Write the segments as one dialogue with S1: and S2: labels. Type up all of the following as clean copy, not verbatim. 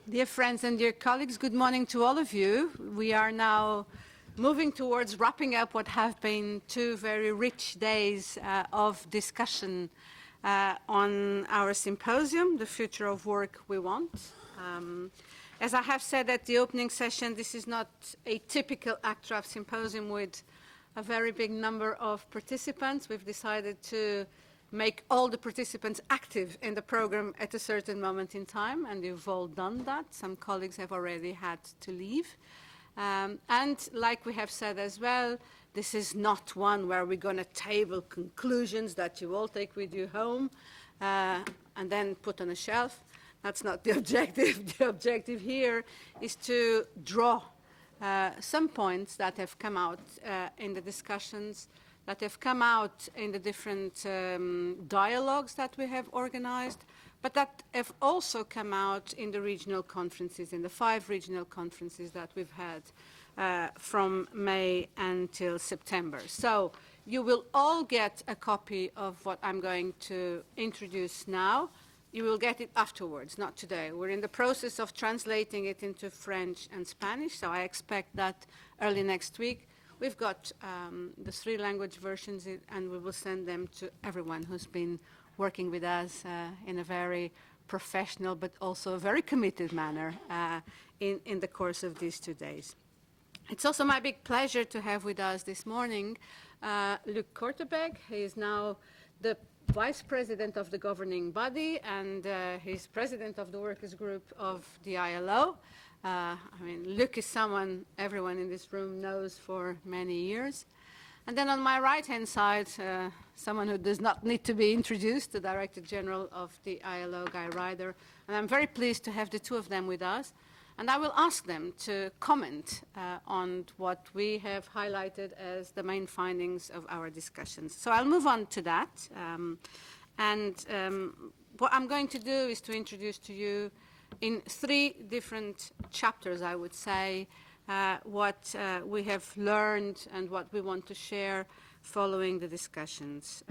S1: Dear friends and dear colleagues, good morning to all of you. We are now moving towards wrapping up what have been 2 very rich days of discussion on our symposium, The Future of Work We Want. As I have said at the opening session, this is not a typical ACTRAV symposium with a very big number of participants. We've decided to make all the participants active in the program at a certain moment in time, and you've all done that. Some colleagues have already had to leave. And like we have said as well, this is not one where we're going to table conclusions that you all take with you home and then put on a shelf. That's not the objective. The objective here is to draw some points that have come out in the discussions, that have come out in the different dialogues that we have organized, but that have also come out in the regional conferences, in the 5 regional conferences that we've had from May until September. So you will all get a copy of what I'm going to introduce now. You will get it afterwards, not today. We're in the process of translating it into French and Spanish, so I expect that early next week. We've got the 3 language versions, and we will send them to everyone who's been working with us in a very professional but also a very committed manner in the course of these 2 days. It's also my big pleasure to have with us this morning Luc Cortebeeck. He is now the Vice President of the governing body, and he's President of the Workers' Group of the ILO. I mean, Luc is someone everyone in this room knows for many years. And then on my right-hand side, someone who does not need to be introduced, the Director-General of the ILO, Guy Ryder. And I'm very pleased to have the 2 of them with us. And I will ask them to comment on what we have highlighted as the main findings of our discussions. So I'll move on to that. What I'm going to do is to introduce to you in 3 different chapters, I would say, what we have learned and what we want to share following the discussions.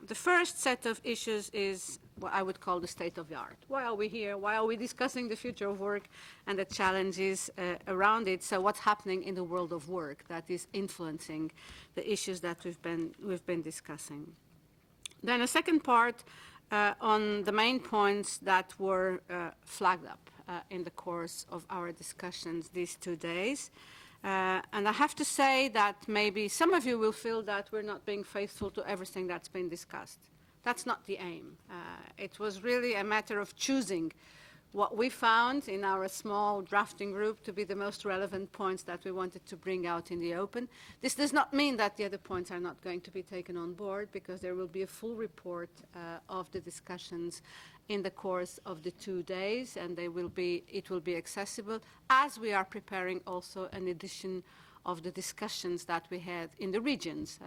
S1: The first set of issues is what I would call the state of the art. Why are we here? Why are we discussing the future of work and the challenges around it? So what's happening in the world of work that is influencing the issues that we've been discussing? Then a second part on the main points that were flagged up in the course of our discussions these 2 days. And I have to say that maybe some of you will feel that we're not being faithful to everything that's been discussed. That's not the aim. It was really a matter of choosing what we found in our small drafting group to be the most relevant points that we wanted to bring out in the open. This does not mean that the other points are not going to be taken on board, because there will be a full report of the discussions in the course of the 2 days, and it will be accessible as we are preparing also an edition of the discussions that we had in the regions,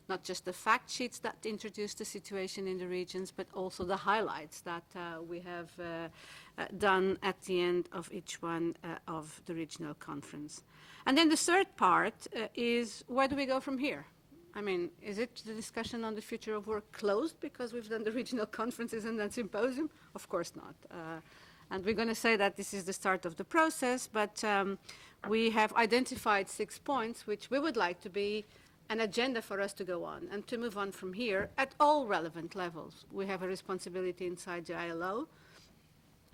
S1: not just the fact sheets that introduce the situation in the regions, but also the highlights that we have done at the end of each one of the regional conference. And then the third part is, where do we go from here? I mean, is it the discussion on the future of work closed because we've done the regional conferences and then symposium? Of course not. And we're going to say that this is the start of the process, but we have identified 6 points which we would like to be an agenda for us to go on and to move on from here at all relevant levels. We have a responsibility inside the ILO.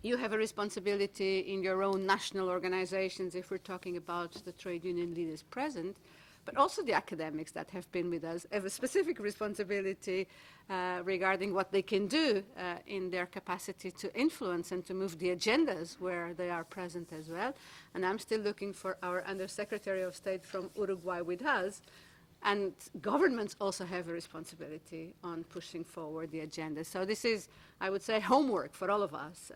S1: You have a responsibility in your own national organizations if we're talking about the trade union leaders present, but also the academics that have been with us have a specific responsibility regarding what they can do in their capacity to influence and to move the agendas where they are present as well. And I'm still looking for our Undersecretary of State from Uruguay with us. And governments also have a responsibility on pushing forward the agenda. So this is, I would say, homework for all of us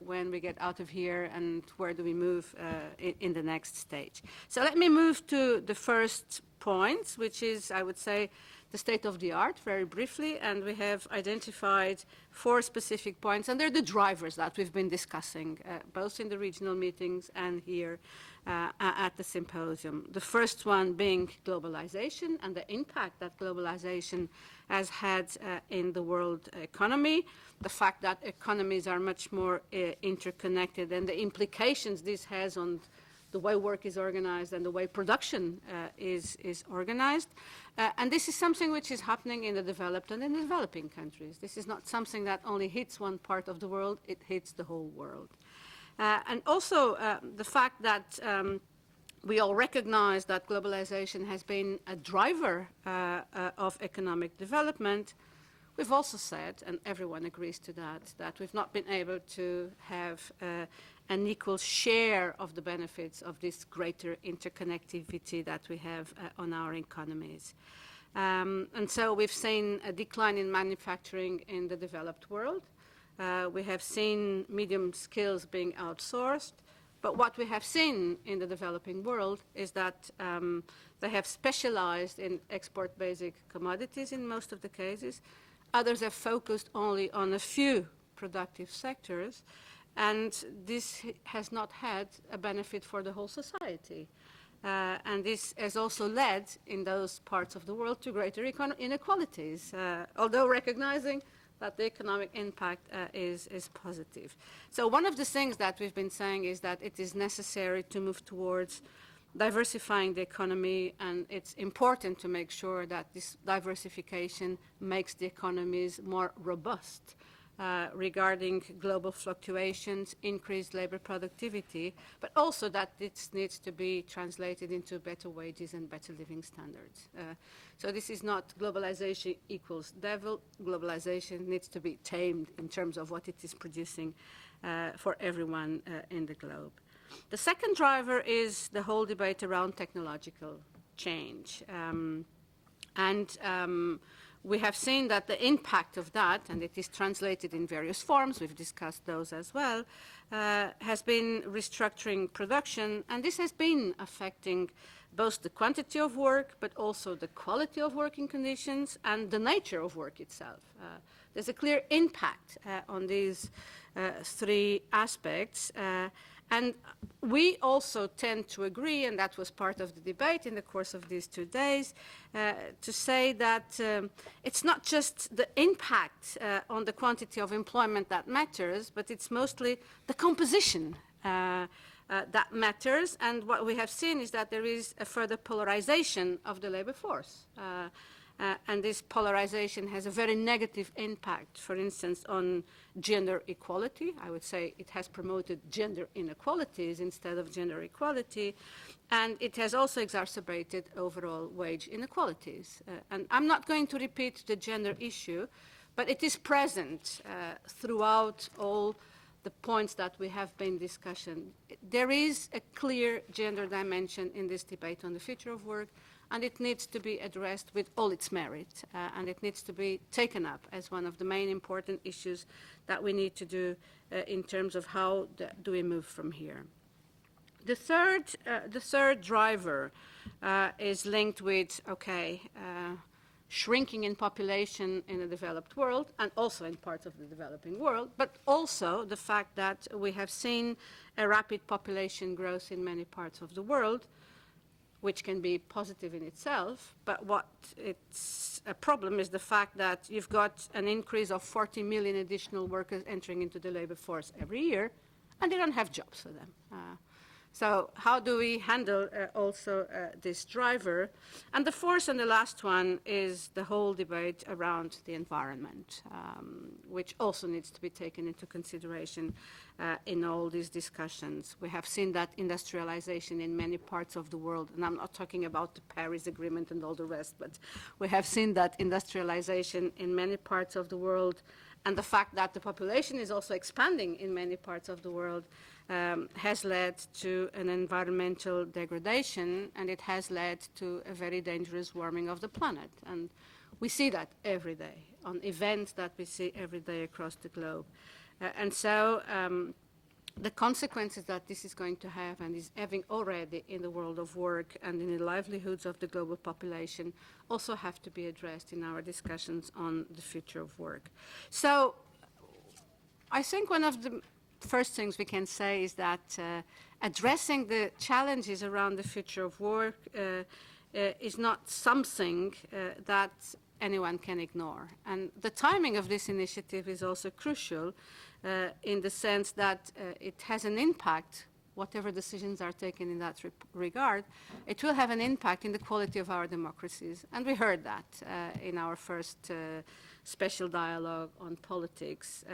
S1: when we get out of here, and where do we move in the next stage. So let me move to the first point, which is, I would say, the state of the art, very briefly. And we have identified 4 specific points, and they're the drivers that we've been discussing, both in the regional meetings and here at the symposium. The first one being globalization and the impact that globalization has had in the world economy, the fact that economies are much more interconnected, and the implications this has on the way work is organized and the way production is organized. And this is something which is happening in the developed and in the developing countries. This is not something that only hits one part of the world, it hits the whole world. And also the fact that we all recognize that globalization has been a driver of economic development. We've also said, and everyone agrees to that, that we've not been able to have an equal share of the benefits of this greater interconnectivity that we have on our economies. And so we've seen a decline in manufacturing in the developed world. We have seen medium skills being outsourced. But what we have seen in the developing world is that they have specialized in export basic commodities in most of the cases. Others have focused only on a few productive sectors, and this has not had a benefit for the whole society. And this has also led in those parts of the world to greater inequalities, although recognizing that the economic impact is positive. So one of the things that we've been saying is that it is necessary to move towards diversifying the economy, and it's important to make sure that this diversification makes the economies more robust regarding global fluctuations, increased labor productivity, but also that it needs to be translated into better wages and better living standards. So this is not globalization equals devil. Globalization needs to be tamed in terms of what it is producing for everyone in the globe. The second driver is the whole debate around technological change. We have seen that the impact of that, and it is translated in various forms, we've discussed those as well, has been restructuring production, and this has been affecting both the quantity of work, but also the quality of working conditions and the nature of work itself. There's a clear impact on these three aspects. And we also tend to agree, and that was part of the debate in the course of these 2 days, to say that it's not just the impact on the quantity of employment that matters, but it's mostly the composition that matters. And what we have seen is that there is a further polarization of the labor force. And this polarization has a very negative impact, for instance, on gender equality. I would say it has promoted gender inequalities instead of gender equality. And it has also exacerbated overall wage inequalities. And I'm not going to repeat the gender issue, but it is present throughout all the points that we have been discussing. There is a clear gender dimension in this debate on the future of work, and it needs to be addressed with all its merit, and it needs to be taken up as one of the main important issues that we need to do in terms of how do we move from here. The third driver is linked with, shrinking in population in the developed world and also in parts of the developing world, but also the fact that we have seen a rapid population growth in many parts of the world, which can be positive in itself, but what it's a problem is the fact that you've got an increase of 40 million additional workers entering into the labor force every year, and they don't have jobs for them. So how do we handle also this driver? And the fourth and the last one is the whole debate around the environment, which also needs to be taken into consideration in all these discussions. We have seen that industrialization in many parts of the world, and I'm not talking about the Paris Agreement and all the rest, but we have seen that industrialization in many parts of the world, and the fact that the population is also expanding in many parts of the world has led to an environmental degradation, and it has led to a very dangerous warming of the planet. And we see that every day on events that we see every day across the globe. And so the consequences that this is going to have and is having already in the world of work and in the livelihoods of the global population also have to be addressed in our discussions on the future of work. So I think one of the first things we can say is that addressing the challenges around the future of work is not something that anyone can ignore. And the timing of this initiative is also crucial in the sense that it has an impact, whatever decisions are taken in that regard, it will have an impact in the quality of our democracies. And we heard that in our first special dialogue on politics.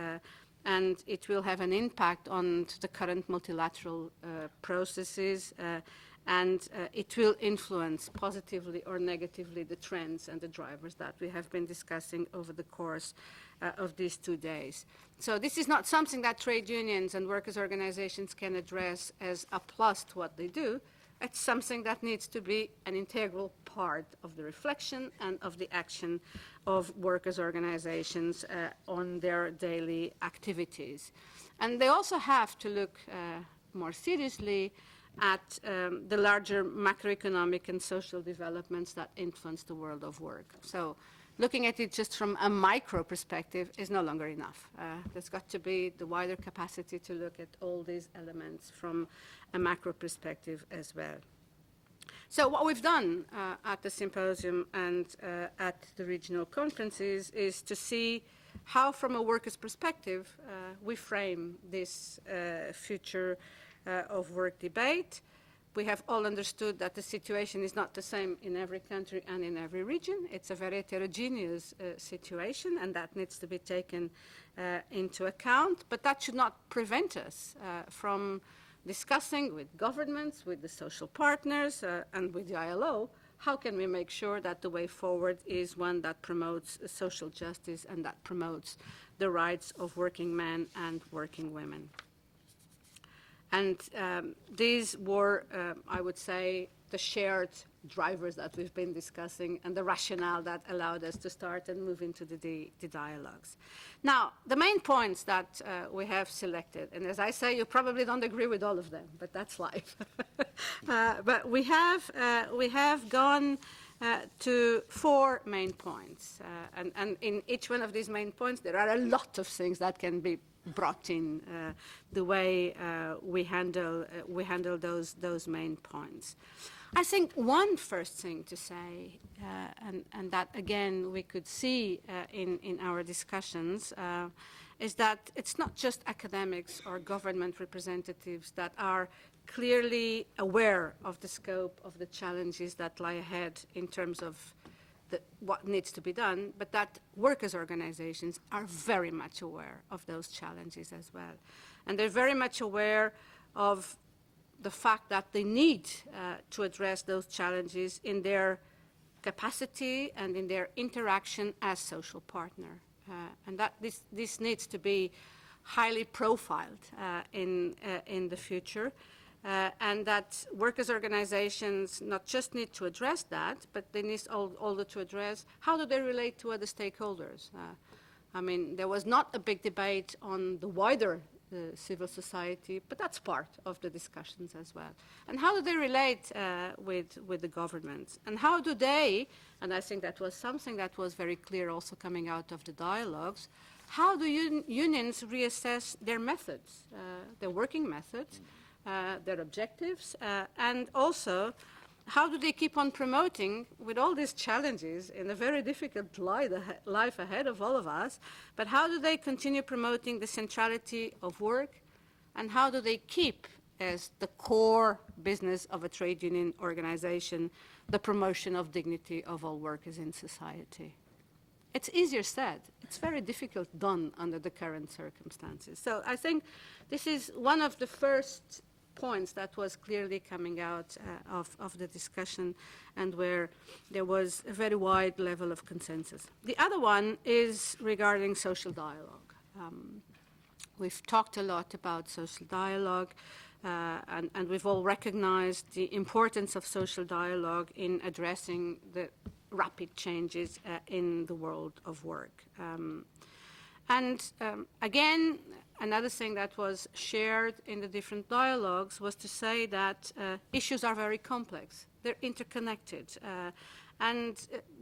S1: And it will have an impact on the current multilateral processes, and it will influence positively or negatively the trends and the drivers that we have been discussing over the course of these 2 days. So this is not something that trade unions and workers' organizations can address as a plus to what they do. It's something that needs to be an integral part of the reflection and of the action of workers' organizations on their daily activities. And they also have to look more seriously at the larger macroeconomic and social developments that influence the world of work. So looking at it just from a micro perspective is no longer enough. There's got to be the wider capacity to look at all these elements from a macro perspective as well. So what we've done at the symposium and at the regional conferences is to see how, from a workers' perspective, we frame this future of work debate. We have all understood that the situation is not the same in every country and in every region. It's a very heterogeneous situation, and that needs to be taken into account. But that should not prevent us from discussing with governments, with the social partners, and with the ILO, how can we make sure that the way forward is one that promotes social justice and that promotes the rights of working men and working women. And these were, I would say, the shared drivers that we've been discussing and the rationale that allowed us to start and move into the dialogues. Now, the main points that we have selected, and as I say, you probably don't agree with all of them, but that's life. But we have gone to 4 main points. And in each one of these main points, there are a lot of things that can be brought in the way we handle those main points. I think one first thing to say, and that again we could see in our discussions, is that it's not just academics or government representatives that are clearly aware of the scope of the challenges that lie ahead in terms of what needs to be done, but that workers' organizations are very much aware of those challenges as well. And they're very much aware of the fact that they need to address those challenges in their capacity and in their interaction as social partner. And that this needs to be highly profiled in the future. And that workers' organizations not just need to address that, but they need also to address how do they relate to other stakeholders. I mean, there was not a big debate on the wider civil society, but that's part of the discussions as well. And how do they relate with the governments? And how do they, and I think that was something that was very clear also coming out of the dialogues, how do unions reassess their methods, their working methods, their objectives, and also how do they keep on promoting, with all these challenges in a very difficult life ahead of all of us, but how do they continue promoting the centrality of work, and how do they keep as the core business of a trade union organization the promotion of dignity of all workers in society? It's easier said. It's very difficult done under the current circumstances. So I think this is one of the first points that was clearly coming out of the discussion and where there was a very wide level of consensus. The other one is regarding social dialogue. We've talked a lot about social dialogue and we've all recognized the importance of social dialogue in addressing the rapid changes in the world of work. Again, another thing that was shared in the different dialogues was to say that issues are very complex. They're interconnected.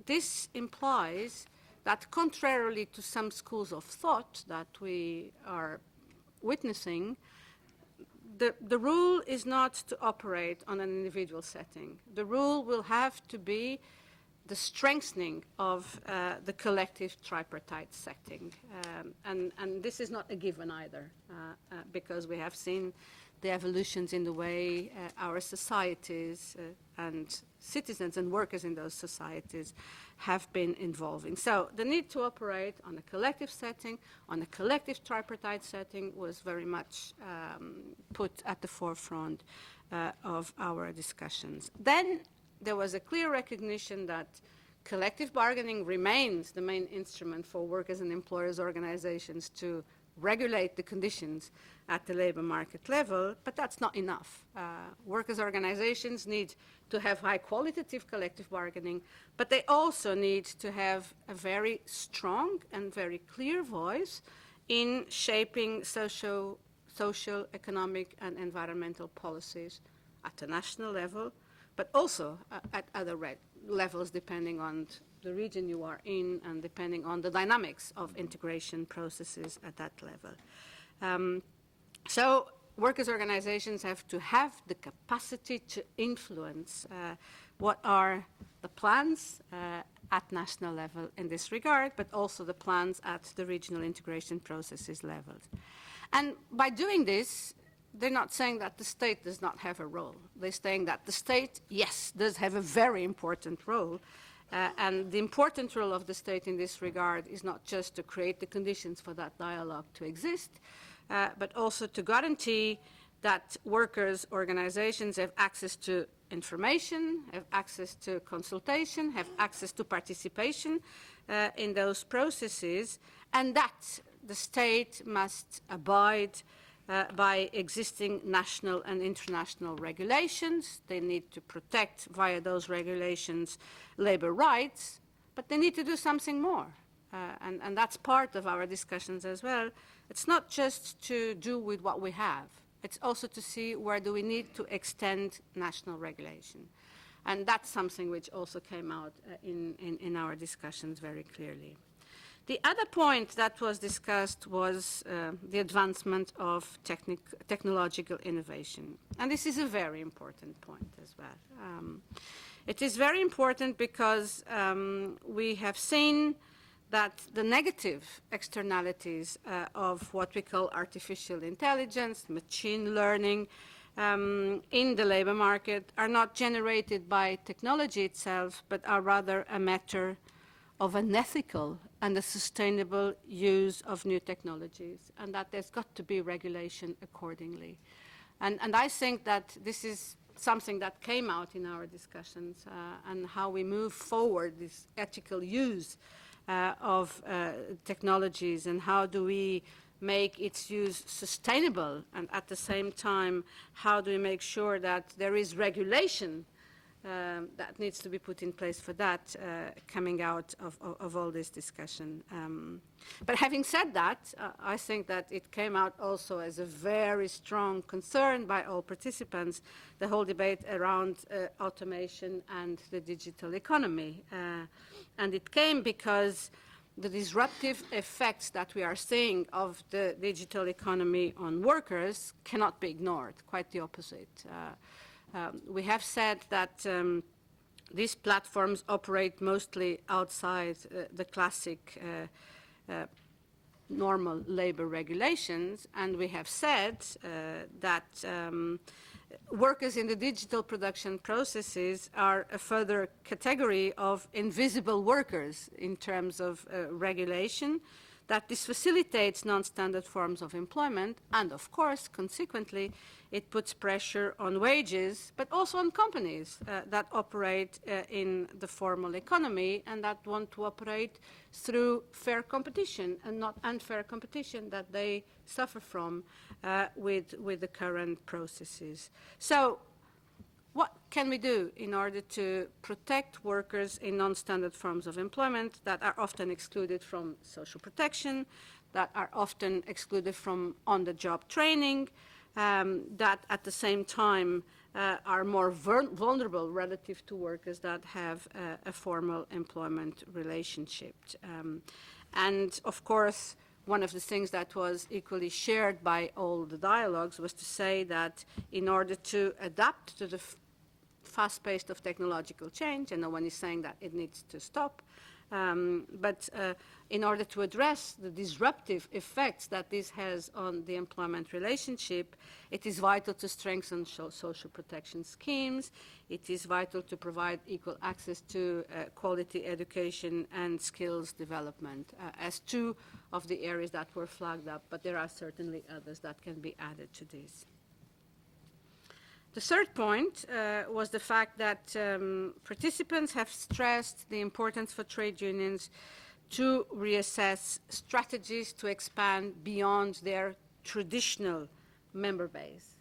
S1: This implies that contrarily to some schools of thought that we are witnessing, the rule is not to operate on an individual setting. The rule will have to be the strengthening of the collective tripartite setting. And this is not a given either, because we have seen the evolutions in the way our societies and citizens and workers in those societies have been evolving. So the need to operate on a collective setting, on a collective tripartite setting, was very much put at the forefront of our discussions. Then there was a clear recognition that collective bargaining remains the main instrument for workers and employers' organizations to regulate the conditions at the labor market level, but that's not enough. Workers' organizations need to have high qualitative collective bargaining, but they also need to have a very strong and very clear voice in shaping social, economic, and environmental policies at the national level, but also at other levels, depending on the region you are in and depending on the dynamics of integration processes at that level. So workers' organizations have to have the capacity to influence what are the plans at national level in this regard, but also the plans at the regional integration processes levels. And by doing this, they're not saying that the state does not have a role. They're saying that the state, yes, does have a very important role. And the important role of the state in this regard is not just to create the conditions for that dialogue to exist, but also to guarantee that workers' organizations have access to information, have access to consultation, have access to participation in those processes, and that the state must abide by existing national and international regulations. They need to protect, via those regulations, labor rights, but they need to do something more. And that's part of our discussions as well. It's not just to do with what we have. It's also to see where do we need to extend national regulation. And that's something which also came out in our discussions very clearly. The other point that was discussed was the advancement of technological innovation. And this is a very important point as well. It is very important because we have seen that the negative externalities of what we call artificial intelligence, machine learning, in the labor market are not generated by technology itself, but are rather a matter of an ethical and a sustainable use of new technologies, and that there's got to be regulation accordingly. And I think that this is something that came out in our discussions and how we move forward this ethical use of technologies, and how do we make its use sustainable, and at the same time, how do we make sure that there is regulation that needs to be put in place for that, coming out of all this discussion. But having said that, I think that it came out also as a very strong concern by all participants, the whole debate around automation and the digital economy. And it came because the disruptive effects that we are seeing of the digital economy on workers cannot be ignored, quite the opposite. We have said that these platforms operate mostly outside the classic normal labor regulations, and we have said that workers in the digital production processes are a further category of invisible workers in terms of regulation, that this facilitates non-standard forms of employment, and of course, consequently, it puts pressure on wages, but also on companies that operate in the formal economy and that want to operate through fair competition and not unfair competition that they suffer from with the current processes. So what can we do in order to protect workers in non-standard forms of employment that are often excluded from social protection, that are often excluded from on-the-job training, that at the same time are more vulnerable relative to workers that have a formal employment relationship. And of course, one of the things that was equally shared by all the dialogues was to say that in order to adapt to the fast pace of technological change, and no one is saying that it needs to stop, but in order to address the disruptive effects that this has on the employment relationship, it is vital to strengthen social protection schemes. It is vital to provide equal access to quality education and skills development as two of the areas that were flagged up, but there are certainly others that can be added to this. The third point was the fact that participants have stressed the importance for trade unions to reassess strategies to expand beyond their traditional member base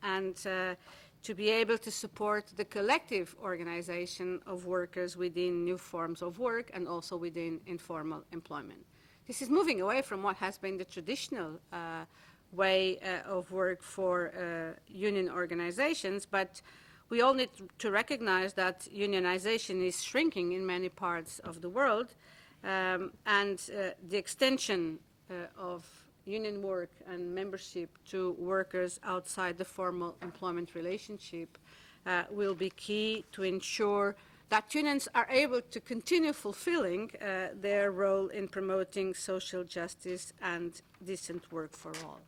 S1: and to be able to support the collective organization of workers within new forms of work and also within informal employment. This is moving away from what has been the traditional way of work for union organizations, but we all need to recognize that unionization is shrinking in many parts of the world, and the extension of union work and membership to workers outside the formal employment relationship will be key to ensure that unions are able to continue fulfilling their role in promoting social justice and decent work for all.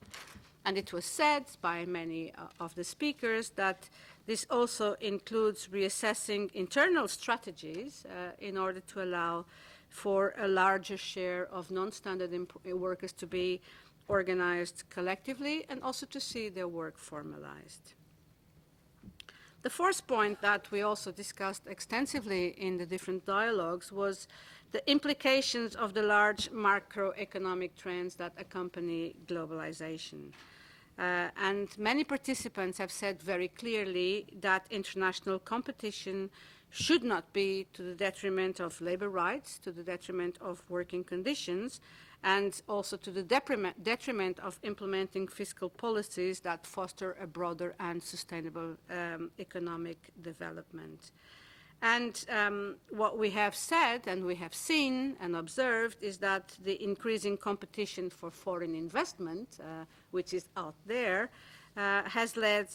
S1: And it was said by many of the speakers that this also includes reassessing internal strategies in order to allow for a larger share of non-standard workers to be organized collectively and also to see their work formalized. The fourth point that we also discussed extensively in the different dialogues was the implications of the large macroeconomic trends that accompany globalization. And many participants have said very clearly that international competition should not be to the detriment of labor rights, to the detriment of working conditions, and also to the detriment of implementing fiscal policies that foster a broader and sustainable economic development. And what we have said and we have seen and observed is that the increasing competition for foreign investment, which is out there, has led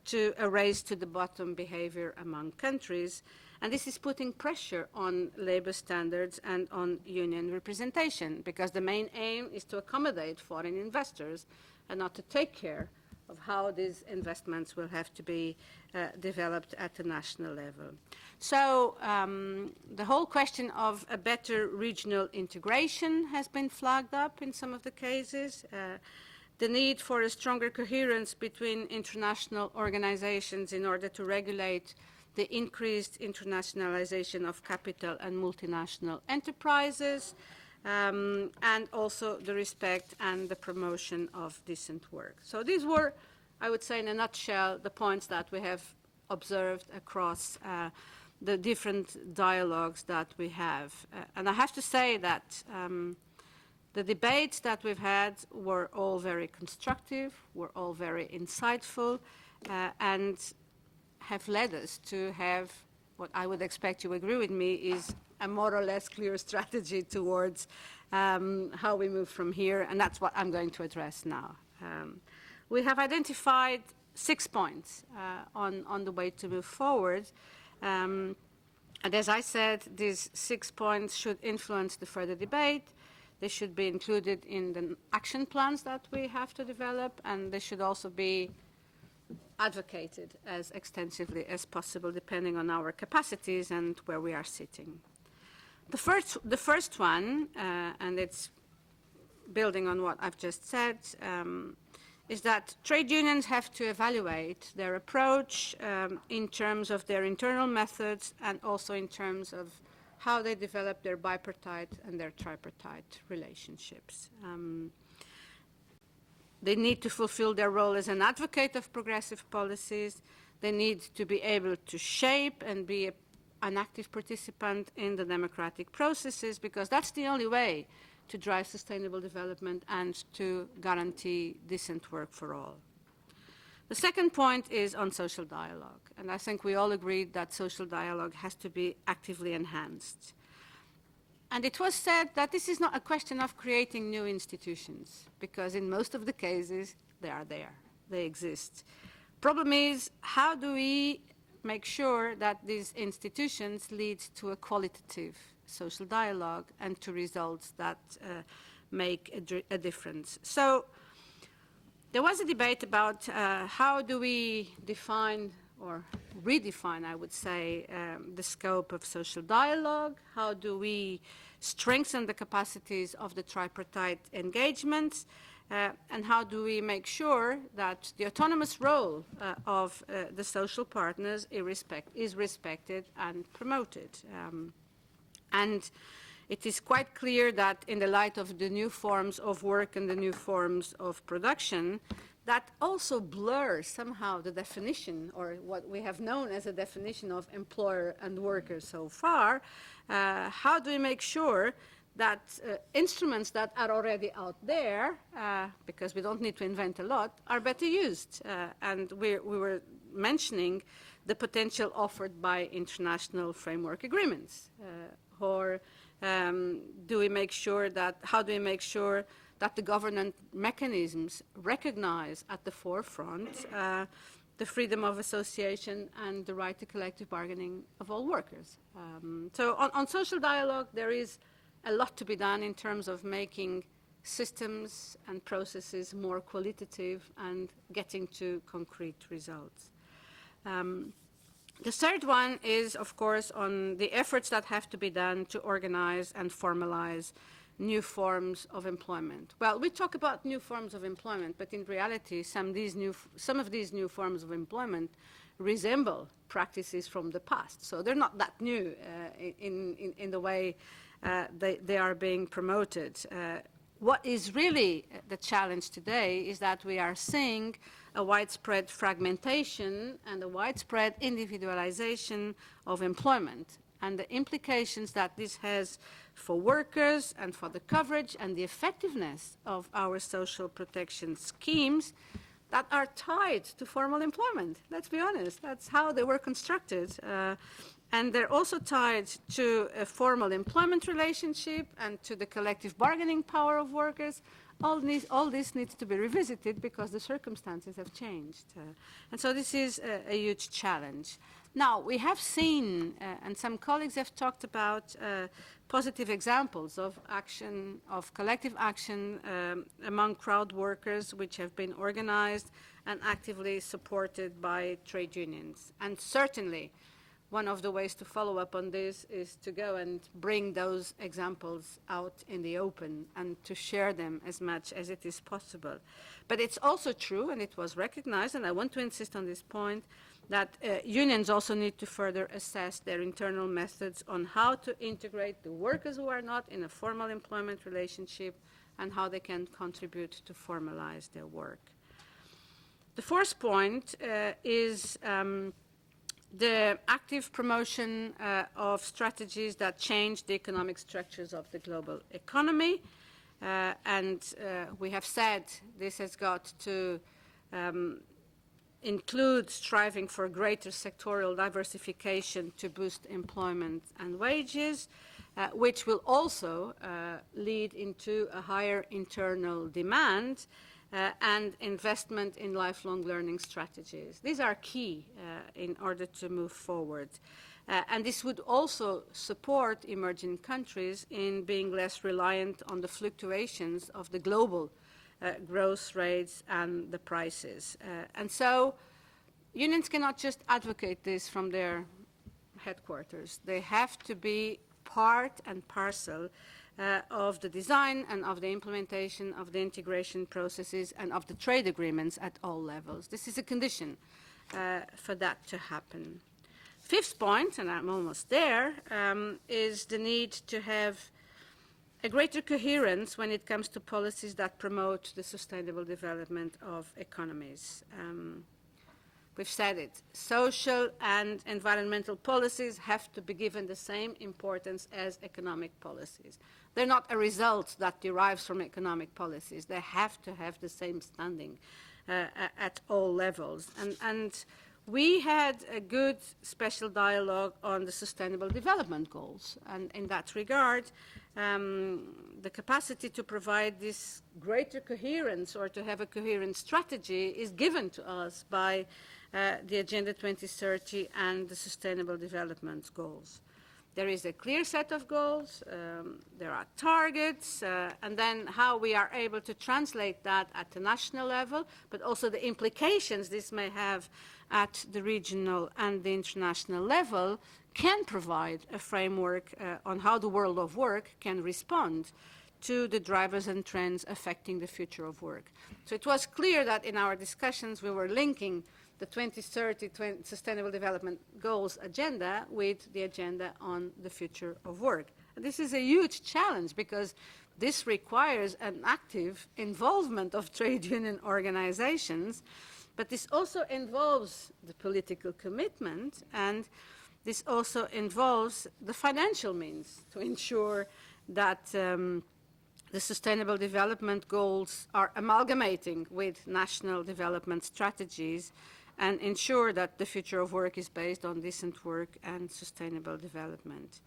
S1: to a race to the bottom behavior among countries. And this is putting pressure on labor standards and on union representation, because the main aim is to accommodate foreign investors and not to take care of how these investments will have to be developed at the national level. So the whole question of a better regional integration has been flagged up in some of the cases. The need for a stronger coherence between international organizations in order to regulate the increased internationalization of capital and multinational enterprises, and also the respect and the promotion of decent work. So these were, I would say in a nutshell, the points that we have observed across the different dialogues that we have. And I have to say that the debates that we've had were all very constructive, were all very insightful, and have led us to have what I would expect you agree with me is a more or less clear strategy towards how we move from here, and that's what I'm going to address now. We have identified 6 points on the way to move forward, and as I said, these 6 points should influence the further debate. They should be included in the action plans that we have to develop, and they should also be advocated as extensively as possible, depending on our capacities and where we are sitting. The first one, and it's building on what I've just said, is that trade unions have to evaluate their approach in terms of their internal methods and also in terms of how they develop their bipartite and their tripartite relationships. They need to fulfill their role as an advocate of progressive policies. They need to be able to shape and be an active participant in the democratic processes, because that's the only way to drive sustainable development and to guarantee decent work for all. The second point is on social dialogue, and I think we all agreed that social dialogue has to be actively enhanced. And it was said that this is not a question of creating new institutions, because in most of the cases, they are there, they exist. Problem is, how do we make sure that these institutions lead to a qualitative social dialogue and to results that make a difference? So there was a debate about how do we define or redefine, I would say, the scope of social dialogue. How do we strengthen the capacities of the tripartite engagements? And how do we make sure that the autonomous role of the social partners is respected and promoted? And it is quite clear that in the light of the new forms of work and the new forms of production, that also blurs somehow the definition, or what we have known as a definition of employer and worker so far. How do we make sure that instruments that are already out there, because we don't need to invent a lot, are better used? And we were mentioning the potential offered by international framework agreements. Or do we make sure that, how do we make sure that the governance mechanisms recognize at the forefront the freedom of association and the right to collective bargaining of all workers? So on social dialogue, there is a lot to be done in terms of making systems and processes more qualitative and getting to concrete results. The third one is, of course, on the efforts that have to be done to organize and formalize new forms of employment. Well, we talk about new forms of employment, but in reality, some of these new forms of employment resemble practices from the past. So they're not that new in the way they are being promoted. What is really the challenge today is that we are seeing a widespread fragmentation and a widespread individualization of employment, and the implications that this has for workers and for the coverage and the effectiveness of our social protection schemes that are tied to formal employment. Let's be honest, that's how they were constructed. And they're also tied to a formal employment relationship and to the collective bargaining power of workers. All this needs to be revisited because the circumstances have changed. And so this is a huge challenge. Now, we have seen, and some colleagues have talked about positive examples of action, of collective action among crowd workers, which have been organized and actively supported by trade unions. And certainly, one of the ways to follow up on this is to go and bring those examples out in the open and to share them as much as it is possible. But it's also true, and it was recognized, and I want to insist on this point, that unions also need to further assess their internal methods on how to integrate the workers who are not in a formal employment relationship and how they can contribute to formalize their work. The fourth point is the active promotion of strategies that change the economic structures of the global economy. And we have said this has got to include striving for greater sectoral diversification to boost employment and wages, which will also lead into a higher internal demand and investment in lifelong learning strategies. These are key in order to move forward. And this would also support emerging countries in being less reliant on the fluctuations of the global growth rates and the prices. And so unions cannot just advocate this from their headquarters. They have to be part and parcel of the design and of the implementation of the integration processes and of the trade agreements at all levels. This is a condition for that to happen. Fifth point, and I'm almost there, is the need to have a greater coherence when it comes to policies that promote the sustainable development of economies. We've said it, social and environmental policies have to be given the same importance as economic policies. They're not a result that derives from economic policies. They have to have the same standing at all levels. And we had a good special dialogue on the Sustainable Development Goals. And in that regard, the capacity to provide this greater coherence or to have a coherent strategy is given to us by the Agenda 2030 and the Sustainable Development Goals. There is a clear set of goals, there are targets, and then how we are able to translate that at the national level, but also the implications this may have at the regional and the international level can provide a framework on how the world of work can respond to the drivers and trends affecting the future of work. So it was clear that in our discussions we were linking the 2030 Sustainable Development Goals agenda with the agenda on the future of work. And this is a huge challenge because this requires an active involvement of trade union organizations, but this also involves the political commitment, and this also involves the financial means to ensure that the Sustainable Development Goals are amalgamating with national development strategies and ensure that the future of work is based on decent work and sustainable development.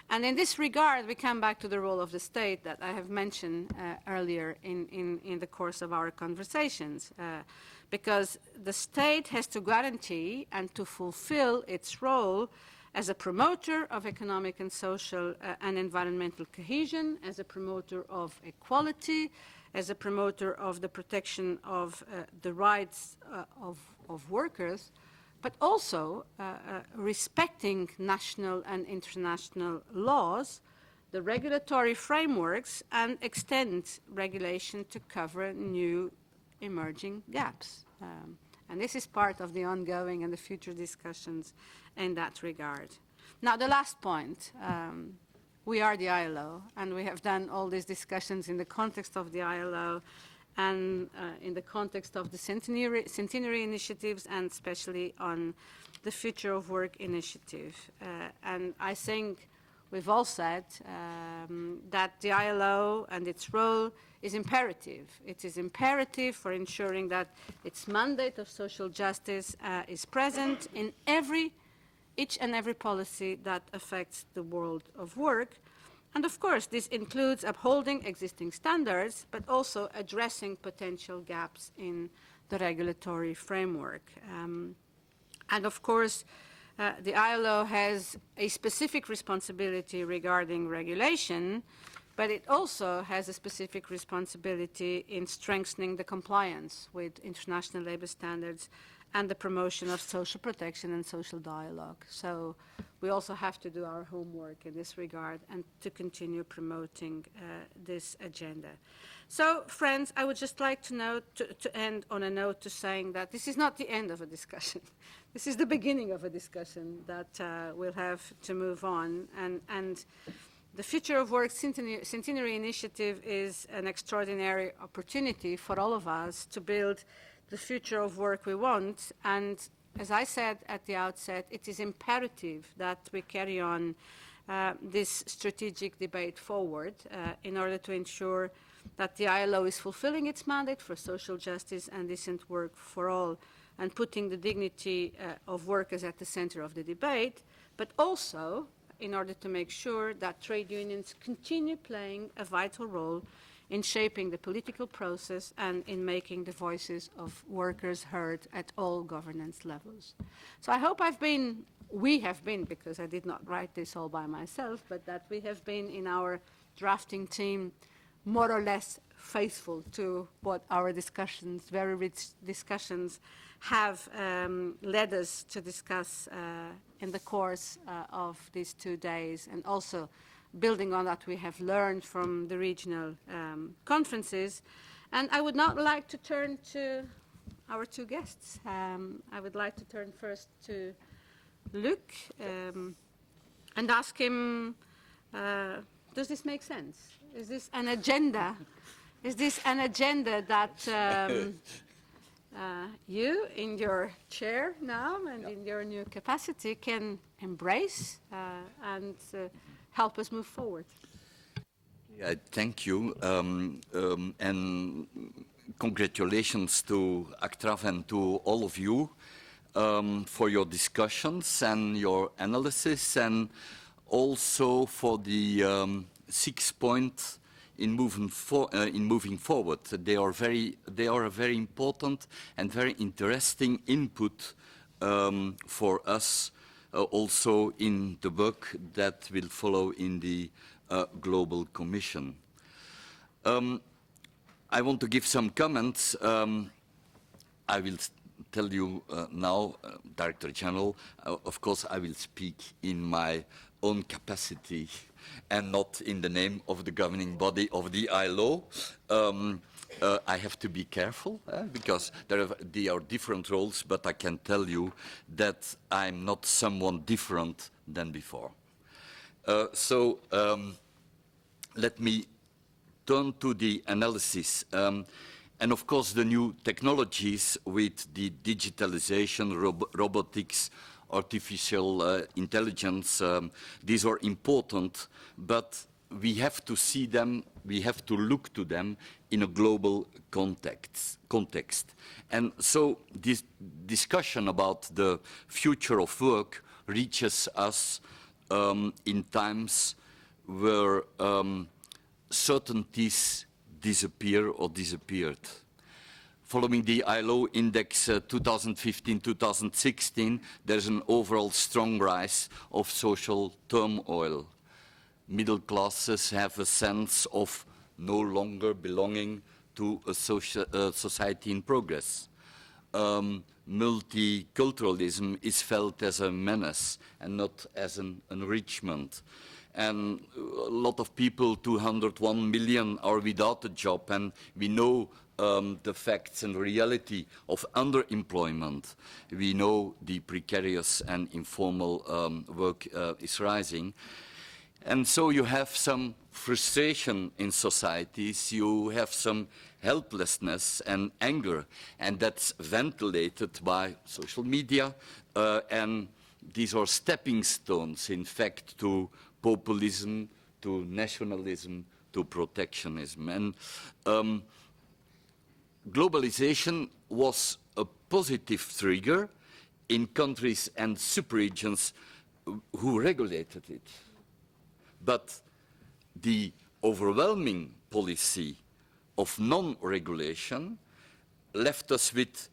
S1: And in this regard, we come back to the role of the state that I have mentioned earlier in the course of our conversations, because the state has to guarantee and to fulfill its role as a promoter of economic and social and environmental cohesion, as a promoter of equality, as a promoter of the protection of the rights of workers, but also respecting national and international laws, the regulatory frameworks, and extend regulation to cover new emerging gaps. And this is part of the ongoing and the future discussions in that regard. Now, the last point. We are the ILO, and we have done all these discussions in the context of the ILO and in the context of the centenary initiatives, and especially on the Future of Work initiative. And I think we've all said that the ILO and its role is imperative. It is imperative for ensuring that its mandate of social justice is present in each and every policy that affects the world of work. And of course, this includes upholding existing standards, but also addressing potential gaps in the regulatory framework. And of course, the ILO has a specific responsibility regarding regulation, but it also has a specific responsibility in strengthening the compliance with international labor standards and the promotion of social protection and social dialogue. So we also have to do our homework in this regard and to continue promoting this agenda. So, friends, I would just like to end on a note to saying that this is not the end of a discussion. This is the beginning of a discussion that we'll have to move on. And the Future of Work Centenary Initiative is an extraordinary opportunity for all of us to build the future of work we want. And as I said at the outset, it is imperative that we carry on this strategic debate forward in order to ensure that the ILO is fulfilling its mandate for social justice and decent work for all, and putting the dignity of workers at the center of the debate, but also in order to make sure that trade unions continue playing a vital role in shaping the political process and in making the voices of workers heard at all governance levels. So I hope we have been, because I did not write this all by myself, but that we have been in our drafting team more or less faithful to what our discussions, very rich discussions, have led us to discuss in the course of these 2 days, and also building on that we have learned from the regional conferences. And I would now like to turn to our 2 guests. I would like to turn first to Luc and ask him, does this make sense? Is this an agenda? Is this an agenda that you, in your chair now and in your new capacity, can embrace and help us move forward?
S2: Yeah, thank you. And congratulations to ACTRAV and to all of you. for your discussions and your analysis, and also for the 6 points in moving forward. They are a very important and very interesting input for us, also in the work that will follow in the Global Commission. I want to give some comments. I will tell you now, Director General, of course I will speak in my own capacity and not in the name of the governing body of the ILO. I have to be careful because there are different roles, but I can tell you that I'm not someone different than before. Let me turn to the analysis. And of course, the new technologies with the digitalization, robotics, artificial intelligence, these are important, but we have to see them, we have to look to them in a global context. And so this discussion about the future of work reaches us in times where certainties disappear or disappeared. Following the ILO Index 2015-2016, there's an overall strong rise of social turmoil. Middle classes have a sense of no longer belonging to a society in progress. Multiculturalism is felt as a menace and not as an enrichment. And a lot of people, 201 million, are without a job, and we know the facts and reality of underemployment. We know the precarious and informal work is rising. And so you have some frustration in societies, you have some helplessness and anger, and that's ventilated by social media, and these are stepping stones, in fact, to populism, to nationalism, to protectionism. And globalization was a positive trigger in countries and subregions who regulated it. But the overwhelming policy of non-regulation left us with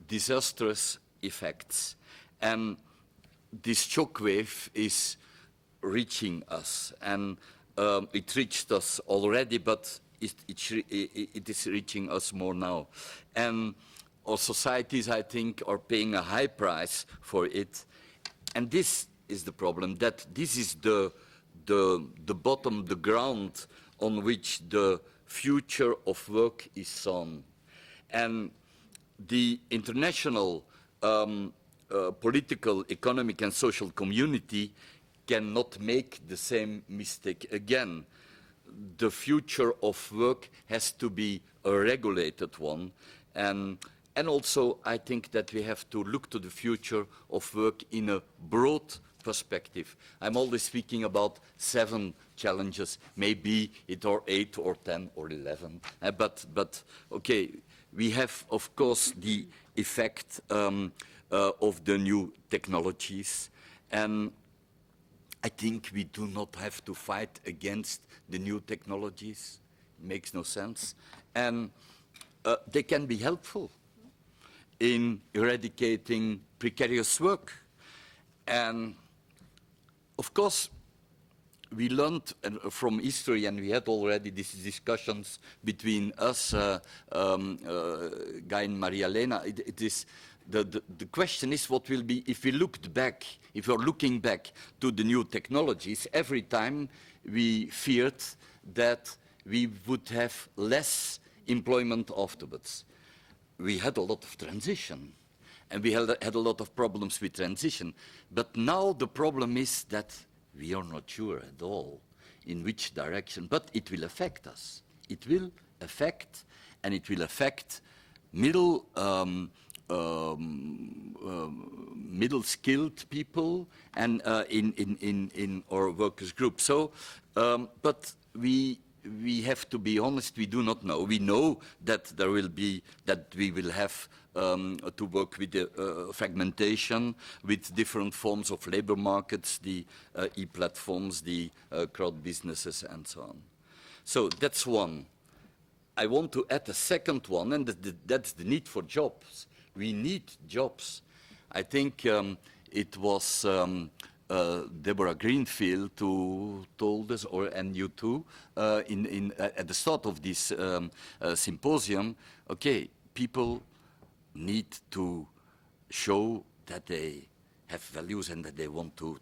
S2: disastrous effects. And this shockwave is reaching us, and it reached us already, but it is reaching us more now. And our societies, I think, are paying a high price for it. And this is the problem, that this is the bottom, the ground on which the future of work is sown. And the international political, economic and social community cannot make the same mistake again. The future of work has to be a regulated one. And also I think that we have to look to the future of work in a broad perspective. I'm always speaking about 7 challenges. Maybe it are 8 or 10 or 11. But okay, we have, of course, the effect of the new technologies. And I think we do not have to fight against the new technologies. It makes no sense. And they can be helpful in eradicating precarious work. And of course, we learned from history, and we had already these discussions between us, Guy and Helena. It is the question is what will be if we looked back, if we're looking back to the new technologies. Every time we feared that we would have less employment afterwards. We had a lot of transition, and we had a lot of problems with transition. But now the problem is that we are not sure at all in which direction, but it will affect us. It will affect, and it will affect middle-skilled people and in our workers' group. So, but we we have to be honest, we do not know. We know that there will be, that we will have to work with the fragmentation, with different forms of labor markets, the e-platforms, the crowd businesses, and so on. So that's one. I want to add a second one, and that's the need for jobs. We need jobs. I think it was Deborah Greenfield who told us, and you too, at the start of this symposium, okay, people need to show that they have values and that they want to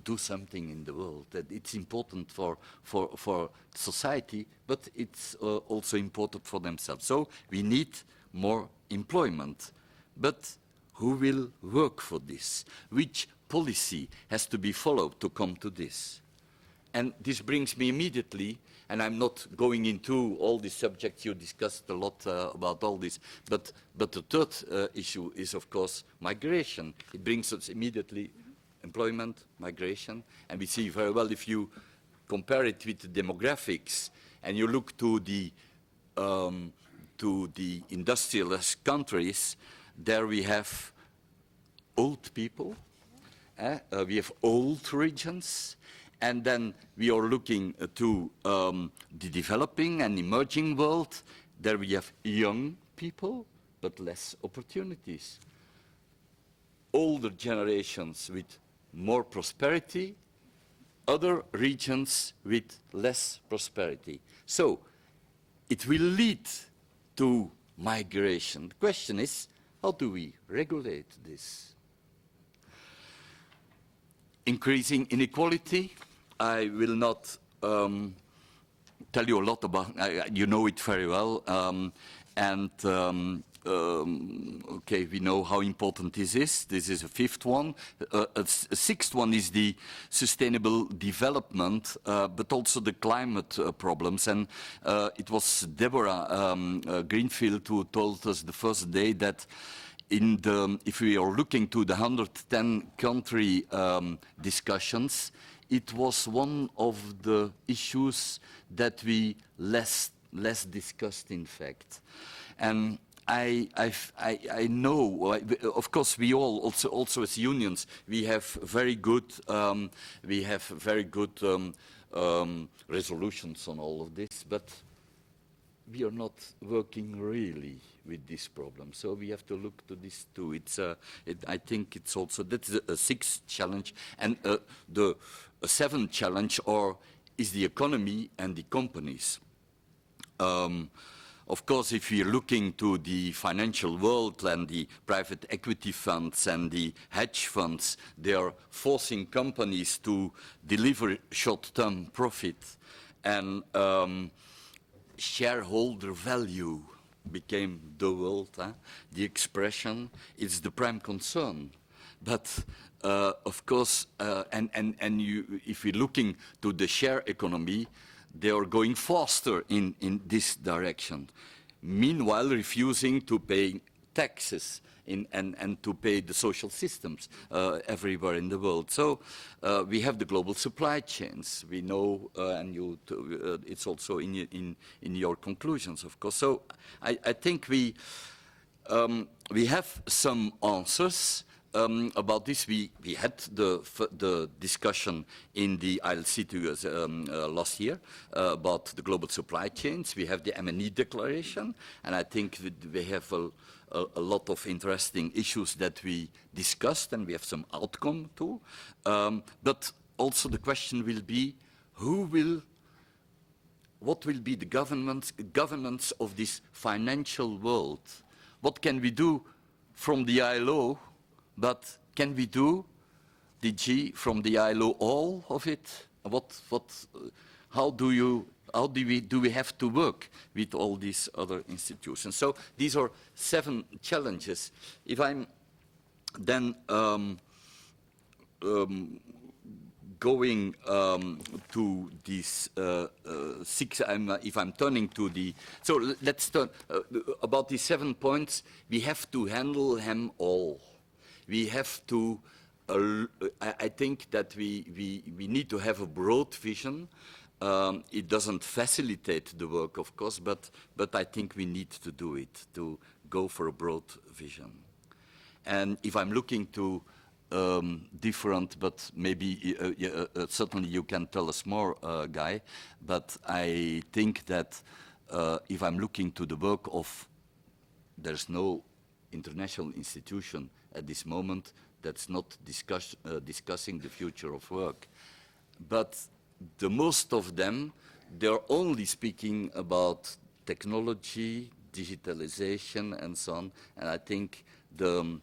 S2: do something in the world. That it's important for society, but it's also important for themselves. So we need more employment. But who will work for this? Which policy has to be followed to come to this? And this brings me immediately, and I'm not going into all the subjects, you discussed a lot about all this, but the third issue is, of course, migration. It brings us immediately employment, migration, and we see very well if you compare it with the demographics and you look to the industrialist countries, there we have old people, we have old regions, and then we are looking to the developing and emerging world. There we have young people, but less opportunities. Older generations with more prosperity, other regions with less prosperity. So it will lead to migration. The question is, how do we regulate this? Increasing inequality. I will not tell you a lot about, you know it very well, okay, we know how important this is. This is a fifth one. A sixth one is the sustainable development, but also the climate problems. And it was Deborah Greenfield who told us the first day that if we are looking to the 110 country discussions, it was one of the issues that we less discussed, in fact. And I know, of course, we all also as unions, we have very good resolutions on all of this, but we are not working really with this problem. So we have to look to this too. I think it's also, that's a sixth challenge. And the seventh challenge is the economy and the companies. Of course, if we are looking to the financial world and the private equity funds and the hedge funds, they are forcing companies to deliver short-term profit. And shareholder value became the world, the expression. It's the prime concern. But of course, if we're looking to the share economy, they are going faster in this direction. Meanwhile, refusing to pay taxes and to pay the social systems everywhere in the world. So we have the global supply chains. We know, and it's also in your conclusions, of course. So I think we have some answers. About this, we had the discussion in the ILC last year about the global supply chains. We have the M&E declaration, and I think we have a lot of interesting issues that we discussed, and we have some outcome too. But also the question will be, what will be the governance of this financial world? What can we do from the ILO? But can we do, DG, from the ILO all of it? How do we have to work with all these other institutions? So these are 7 challenges. If I'm then going to these 6, if I'm turning to the, so let's turn about these 7 points. We have to handle them all. We have to, I think that we need to have a broad vision. It doesn't facilitate the work, of course, but I think we need to do it, to go for a broad vision. And if I'm looking to different, but maybe certainly you can tell us more, Guy, but I think that if I'm looking to the work of, there's no international institution at this moment that's not discussing the future of work. But the most of them, they're only speaking about technology, digitalization, and so on. And I think the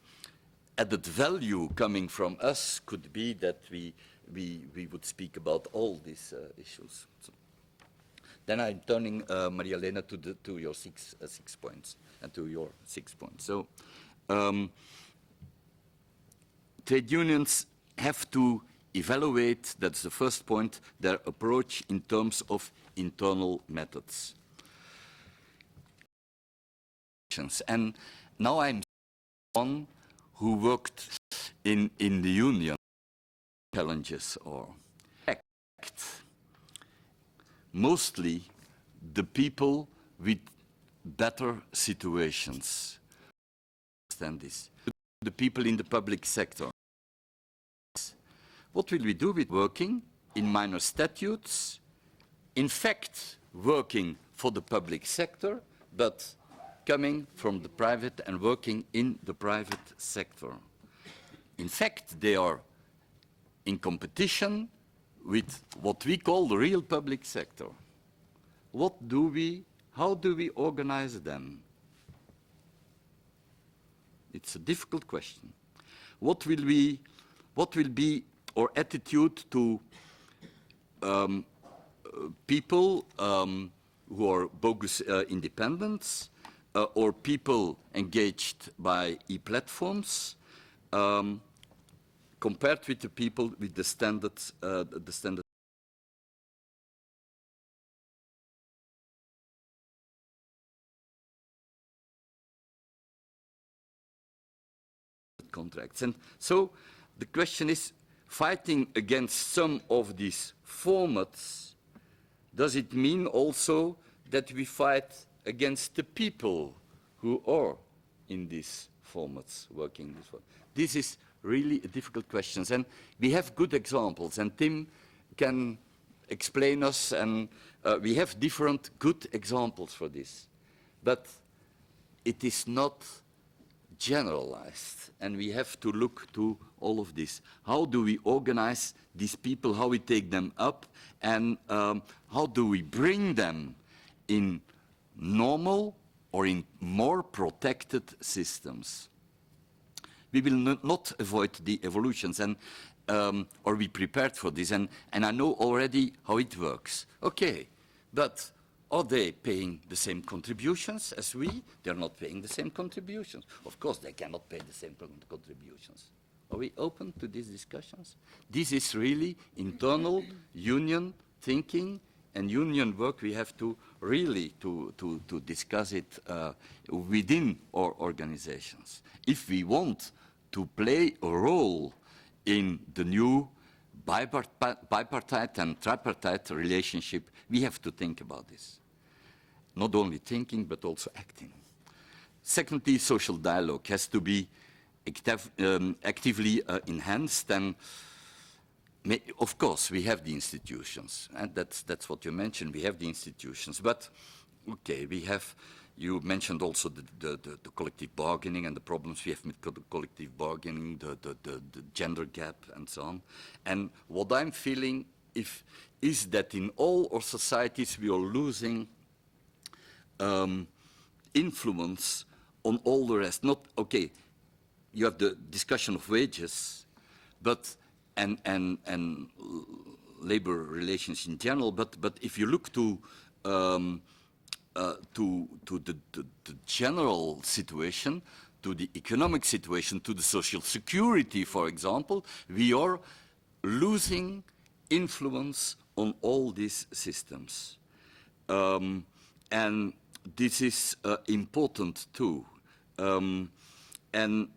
S2: added value coming from us could be that we would speak about all these issues. So then I'm turning Maria Helena to your six points and to your 6 points. So trade unions have to evaluate, that's the first point, their approach in terms of internal methods. And now I'm one who worked in the union challenges or act. Mostly the people with better situations. Understand this. The people in the public sector. What will we do with working in minor statutes? In fact, working for the public sector, but coming from the private and working in the private sector. In fact, they are in competition with what we call the real public sector. How do we organize them? It's a difficult question. What will be our attitude to people who are bogus independents, or people engaged by e-platforms, compared with the people with the standard contracts. And so the question is, fighting against some of these formats, does it mean also that we fight against the people who are in these formats, working in this format? This is really a difficult question, and we have good examples, and Tim can explain us, and we have different good examples for this. But it is not generalized, and we have to look to all of this. How do we organize these people, how we take them up, and how do we bring them in normal or in more protected systems? We will not avoid the evolutions, and or be prepared for this, and I know already how it works. Okay, but are they paying the same contributions as we? They're not paying the same contributions. Of course, they cannot pay the same contributions. Are we open to these discussions? This is really internal union thinking and union work. We have to really to discuss it within our organizations. If we want to play a role in the new bipartite and tripartite relationship, we have to think about this. Not only thinking, but also acting. Secondly, social dialogue has to be actively enhanced, and of course we have the institutions, and that's what you mentioned. We have the institutions, but okay, we have. You mentioned also the collective bargaining and the problems we have with collective bargaining, the gender gap, and so on. And what I'm feeling is that in all our societies we are losing influence on all the rest. Not okay. You have the discussion of wages, but and labor relations in general. But if you look to the general situation, to the economic situation, to the social security, for example, we are losing influence on all these systems. And this is important too. And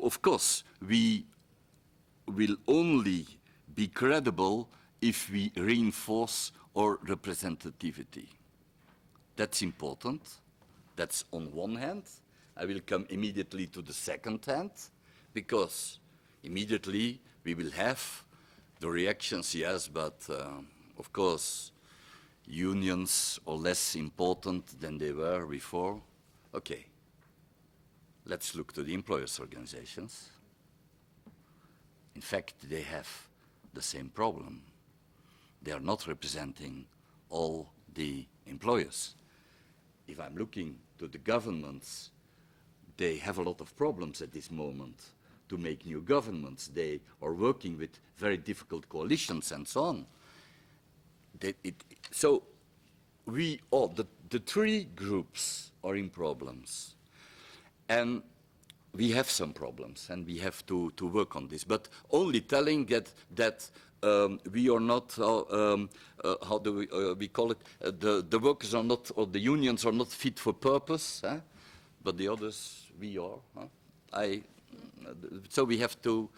S2: of course, we will only be credible if we reinforce or representativity. That's important. That's on one hand. I will come immediately to the second hand, because immediately we will have the reactions, yes, but of course, unions are less important than they were before. Okay, let's look to the employers' organizations. In fact, they have the same problem. They are not representing all the employers. If I'm looking to the governments, they have a lot of problems at this moment to make new governments. They are working with very difficult coalitions and so on. So we all, the three groups are in problems. And we have some problems, and we have to work on this. But only telling that we are not, how do we call it, the workers are not, or the unions are not fit for purpose, but the others, we are. So we have to,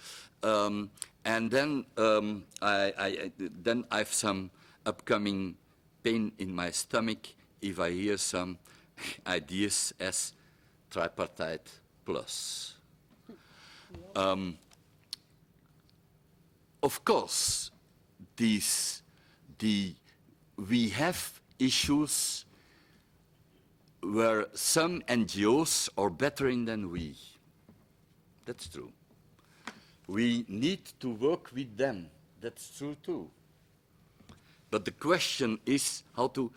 S2: and then then I have some upcoming pain in my stomach if I hear some ideas as tripartite plus. Of course, we have issues where some NGOs are better in than we. That's true. We need to work with them. That's true too. But the question is how to,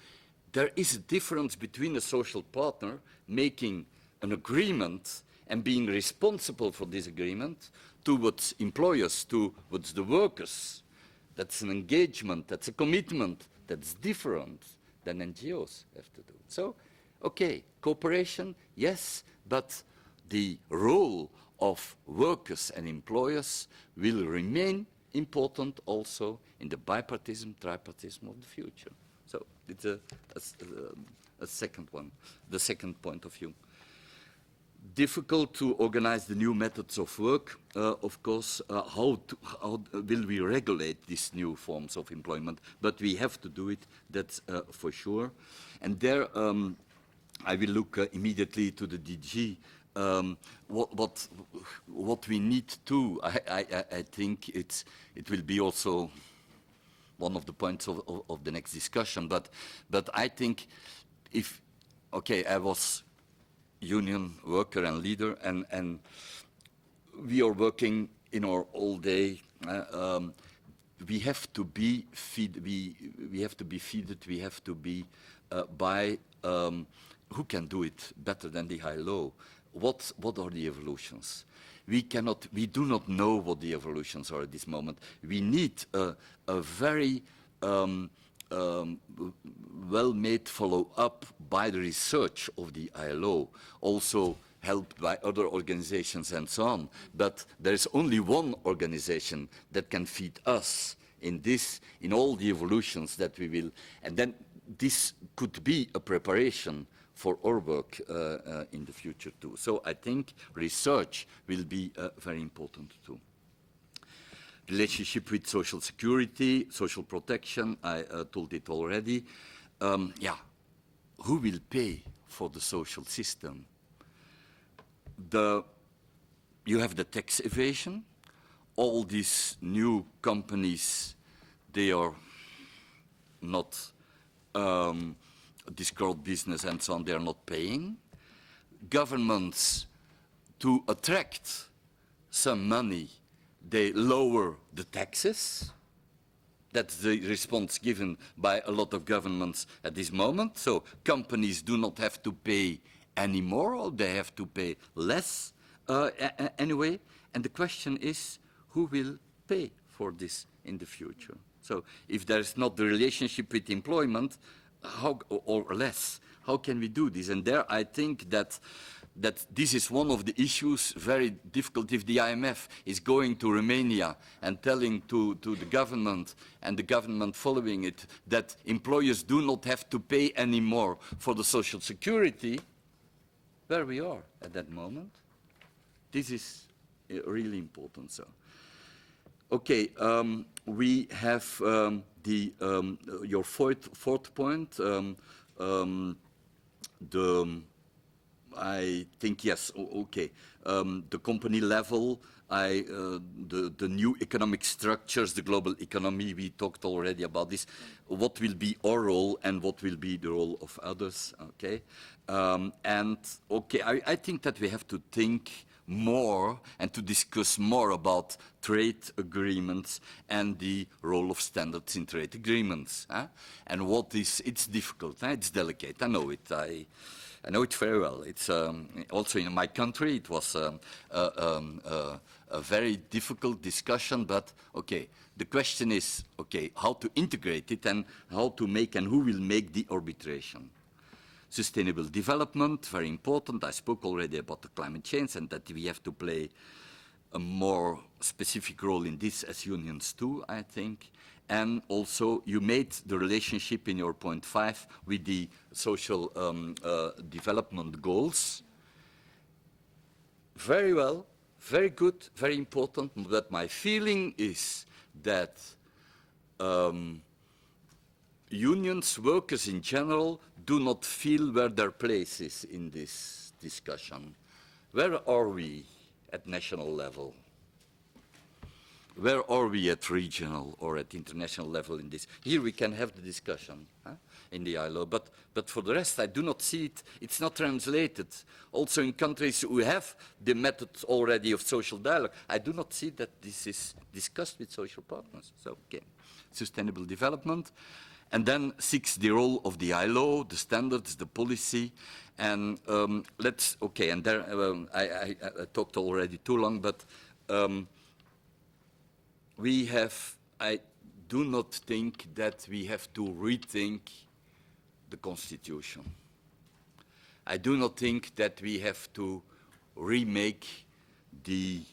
S2: there is a difference between a social partner making an agreement and being responsible for this agreement towards employers, towards the workers. That's an engagement, that's a commitment, that's different than NGOs have to do. So, okay, cooperation, yes, but the role of workers and employers will remain important also in the bipartism, tripartism of the future. So it's a second one, the second point of view. Difficult to organize the new methods of work. Of course, how will we regulate these new forms of employment? But we have to do it, that's for sure. And there, I will look immediately to the DG. What we need to, I think it will be also one of the points of the next discussion. But I think if, okay, I was union worker and leader, and we are working in our all day. We have to be feed. We have to be feeded. We have to be by who can do it better than the ILO. What are the evolutions? We do not know what the evolutions are at this moment. We need a very well-made follow-up by the research of the ILO, also helped by other organizations and so on. But there is only one organization that can feed us in this, in all the evolutions that we will. And then this could be a preparation for our work in the future too. So I think research will be very important too. Relationship with social security, social protection, I told it already. Yeah, who will pay for the social system? You have the tax evasion. All these new companies, they are not this growth business and so on, they are not paying. Governments, to attract some money, they lower the taxes. That's the response given by a lot of governments at this moment. So companies do not have to pay anymore, or they have to pay less anyway. And the question is, who will pay for this in the future? So if there is not the relationship with employment, how, or less, how can we do this? And there I think that this is one of the issues, very difficult. If the IMF is going to Romania and telling to the government and the government following it that employers do not have to pay anymore for the social security, where we are at that moment. This is really important. So, Okay, we have your fourth point. I think yes. Okay, the company level. The new economic structures, the global economy. We talked already about this. What will be our role and what will be the role of others? Okay, and okay, I think that we have to think more and to discuss more about trade agreements and the role of standards in trade agreements. And what is, it's difficult, it's delicate, I know it, I know it very well. It's also in my country, it was a very difficult discussion, but okay, the question is, okay, how to integrate it and how to make and who will make the arbitration. Sustainable development, very important. I spoke already about the climate change and that we have to play a more specific role in this as unions too, I think. And also you made the relationship in your point 5 with the social development goals. Very well, very good, very important. But my feeling is that unions, workers in general, do not feel where their place is in this discussion. Where are we at national level? Where are we at regional or at international level in this? Here we can have the discussion in the ILO, but for the rest I do not see it. It's not translated. Also in countries who have the method already of social dialogue, I do not see that this is discussed with social partners. So, okay, sustainable development. And then 6, the role of the ILO, the standards, the policy, and let's, okay, and there, I talked already too long, but we have, I do not think that we have to rethink the Constitution. I do not think that we have to remake the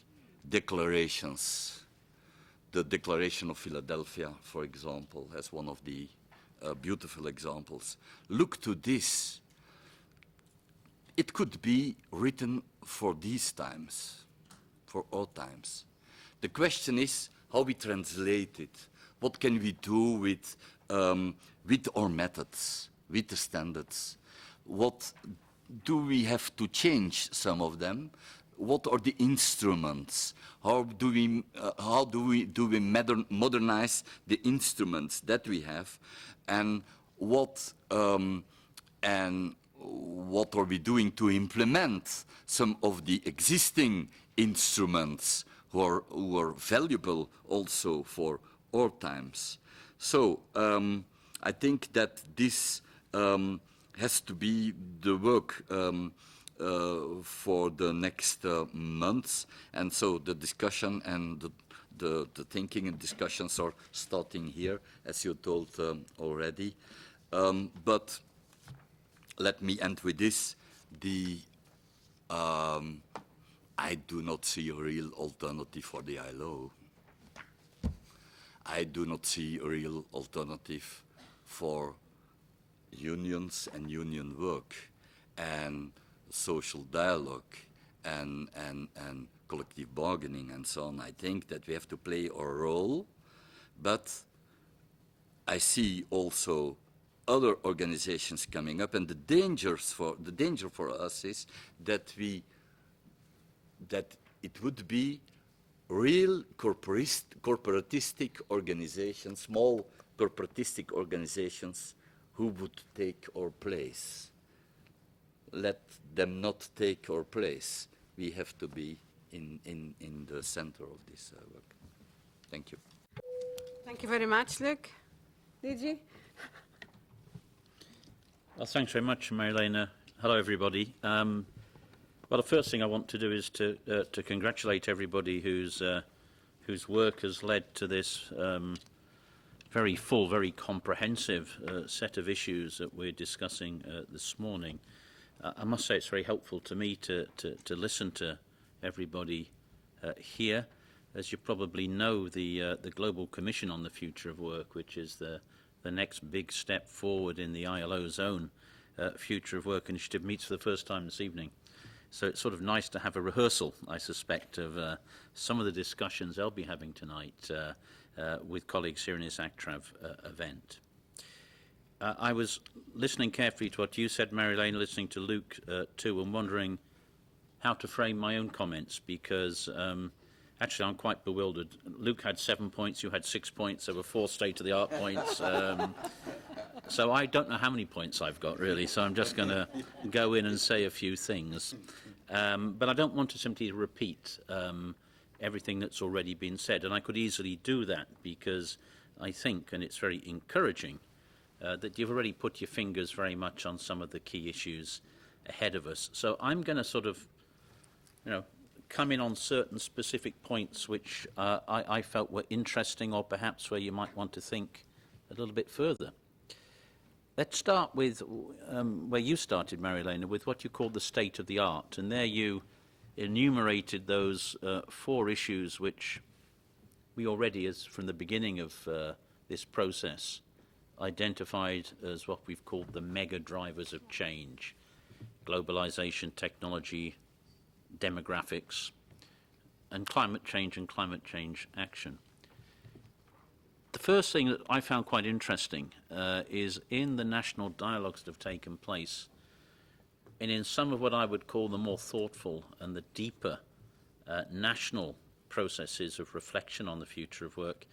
S2: declarations. The Declaration of Philadelphia, for example, as one of the beautiful examples. Look to this. It could be written for these times, for all times. The question is how we translate it. What can we do with our methods, with the standards? What do we have to change some of them? What are the instruments? How do we modernize the instruments that we have? And what are we doing to implement some of the existing instruments who are valuable also for our times? So I think that this has to be the work for the next months, and so the discussion and the thinking and discussions are starting here, as you told already. But let me end with this. I do not see a real alternative for the ILO. I do not see a real alternative for unions and union work and social dialogue and collective bargaining and so on. I think that we have to play our role, but I see also other organizations coming up, and the danger for us is that it would be real corporatistic organizations, small corporatistic organizations who would take our place. Let them not take our place. We have to be in the center of this work. Thank you.
S1: Thank you very much, Luc. Luigi?
S3: Well, thanks very much, Helena. Hello, everybody. Well, the first thing I want to do is to congratulate everybody whose work has led to this very full, very comprehensive set of issues that we're discussing this morning. I must say it's very helpful to me to listen to everybody here. As you probably know, the Global Commission on the Future of Work, which is the next big step forward in the ILO's own Future of Work initiative, meets for the first time this evening. So it's sort of nice to have a rehearsal, I suspect, of some of the discussions I'll be having tonight with colleagues here in this ACTRAV event. I was listening carefully to what you said, Mary-Lane, listening to Luke too, and wondering how to frame my own comments, because actually I'm quite bewildered. Luke had 7 points, you had 6 points, there were 4 state-of-the-art points. So I don't know how many points I've got, really, so I'm just going to go in and say a few things. But I don't want to simply repeat everything that's already been said, and I could easily do that because I think, and it's very encouraging, that you've already put your fingers very much on some of the key issues ahead of us. So I'm going to sort of, come in on certain specific points which I felt were interesting, or perhaps where you might want to think a little bit further. Let's start with where you started, Mary-Lane, with what you called the state of the art. And there you enumerated those 4 issues which we already, as from the beginning of this process, identified as what we've called the mega drivers of change: globalization, technology, demographics, and climate change action. The first thing that I found quite interesting is in the national dialogues that have taken place, and in some of what I would call the more thoughtful and the deeper national processes of reflection on the future of work,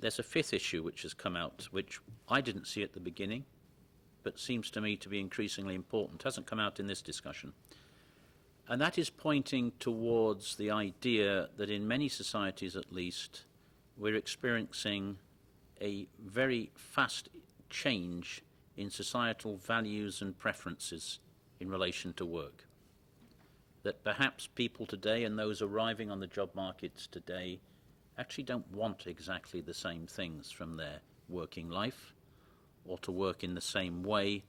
S3: there's a 5th issue which has come out, which I didn't see at the beginning, but seems to me to be increasingly important. It hasn't come out in this discussion. And that is pointing towards the idea that in many societies, at least, we're experiencing a very fast change in societal values and preferences in relation to work. That perhaps people today and those arriving on the job markets today actually don't want exactly the same things from their working life, or to work in the same way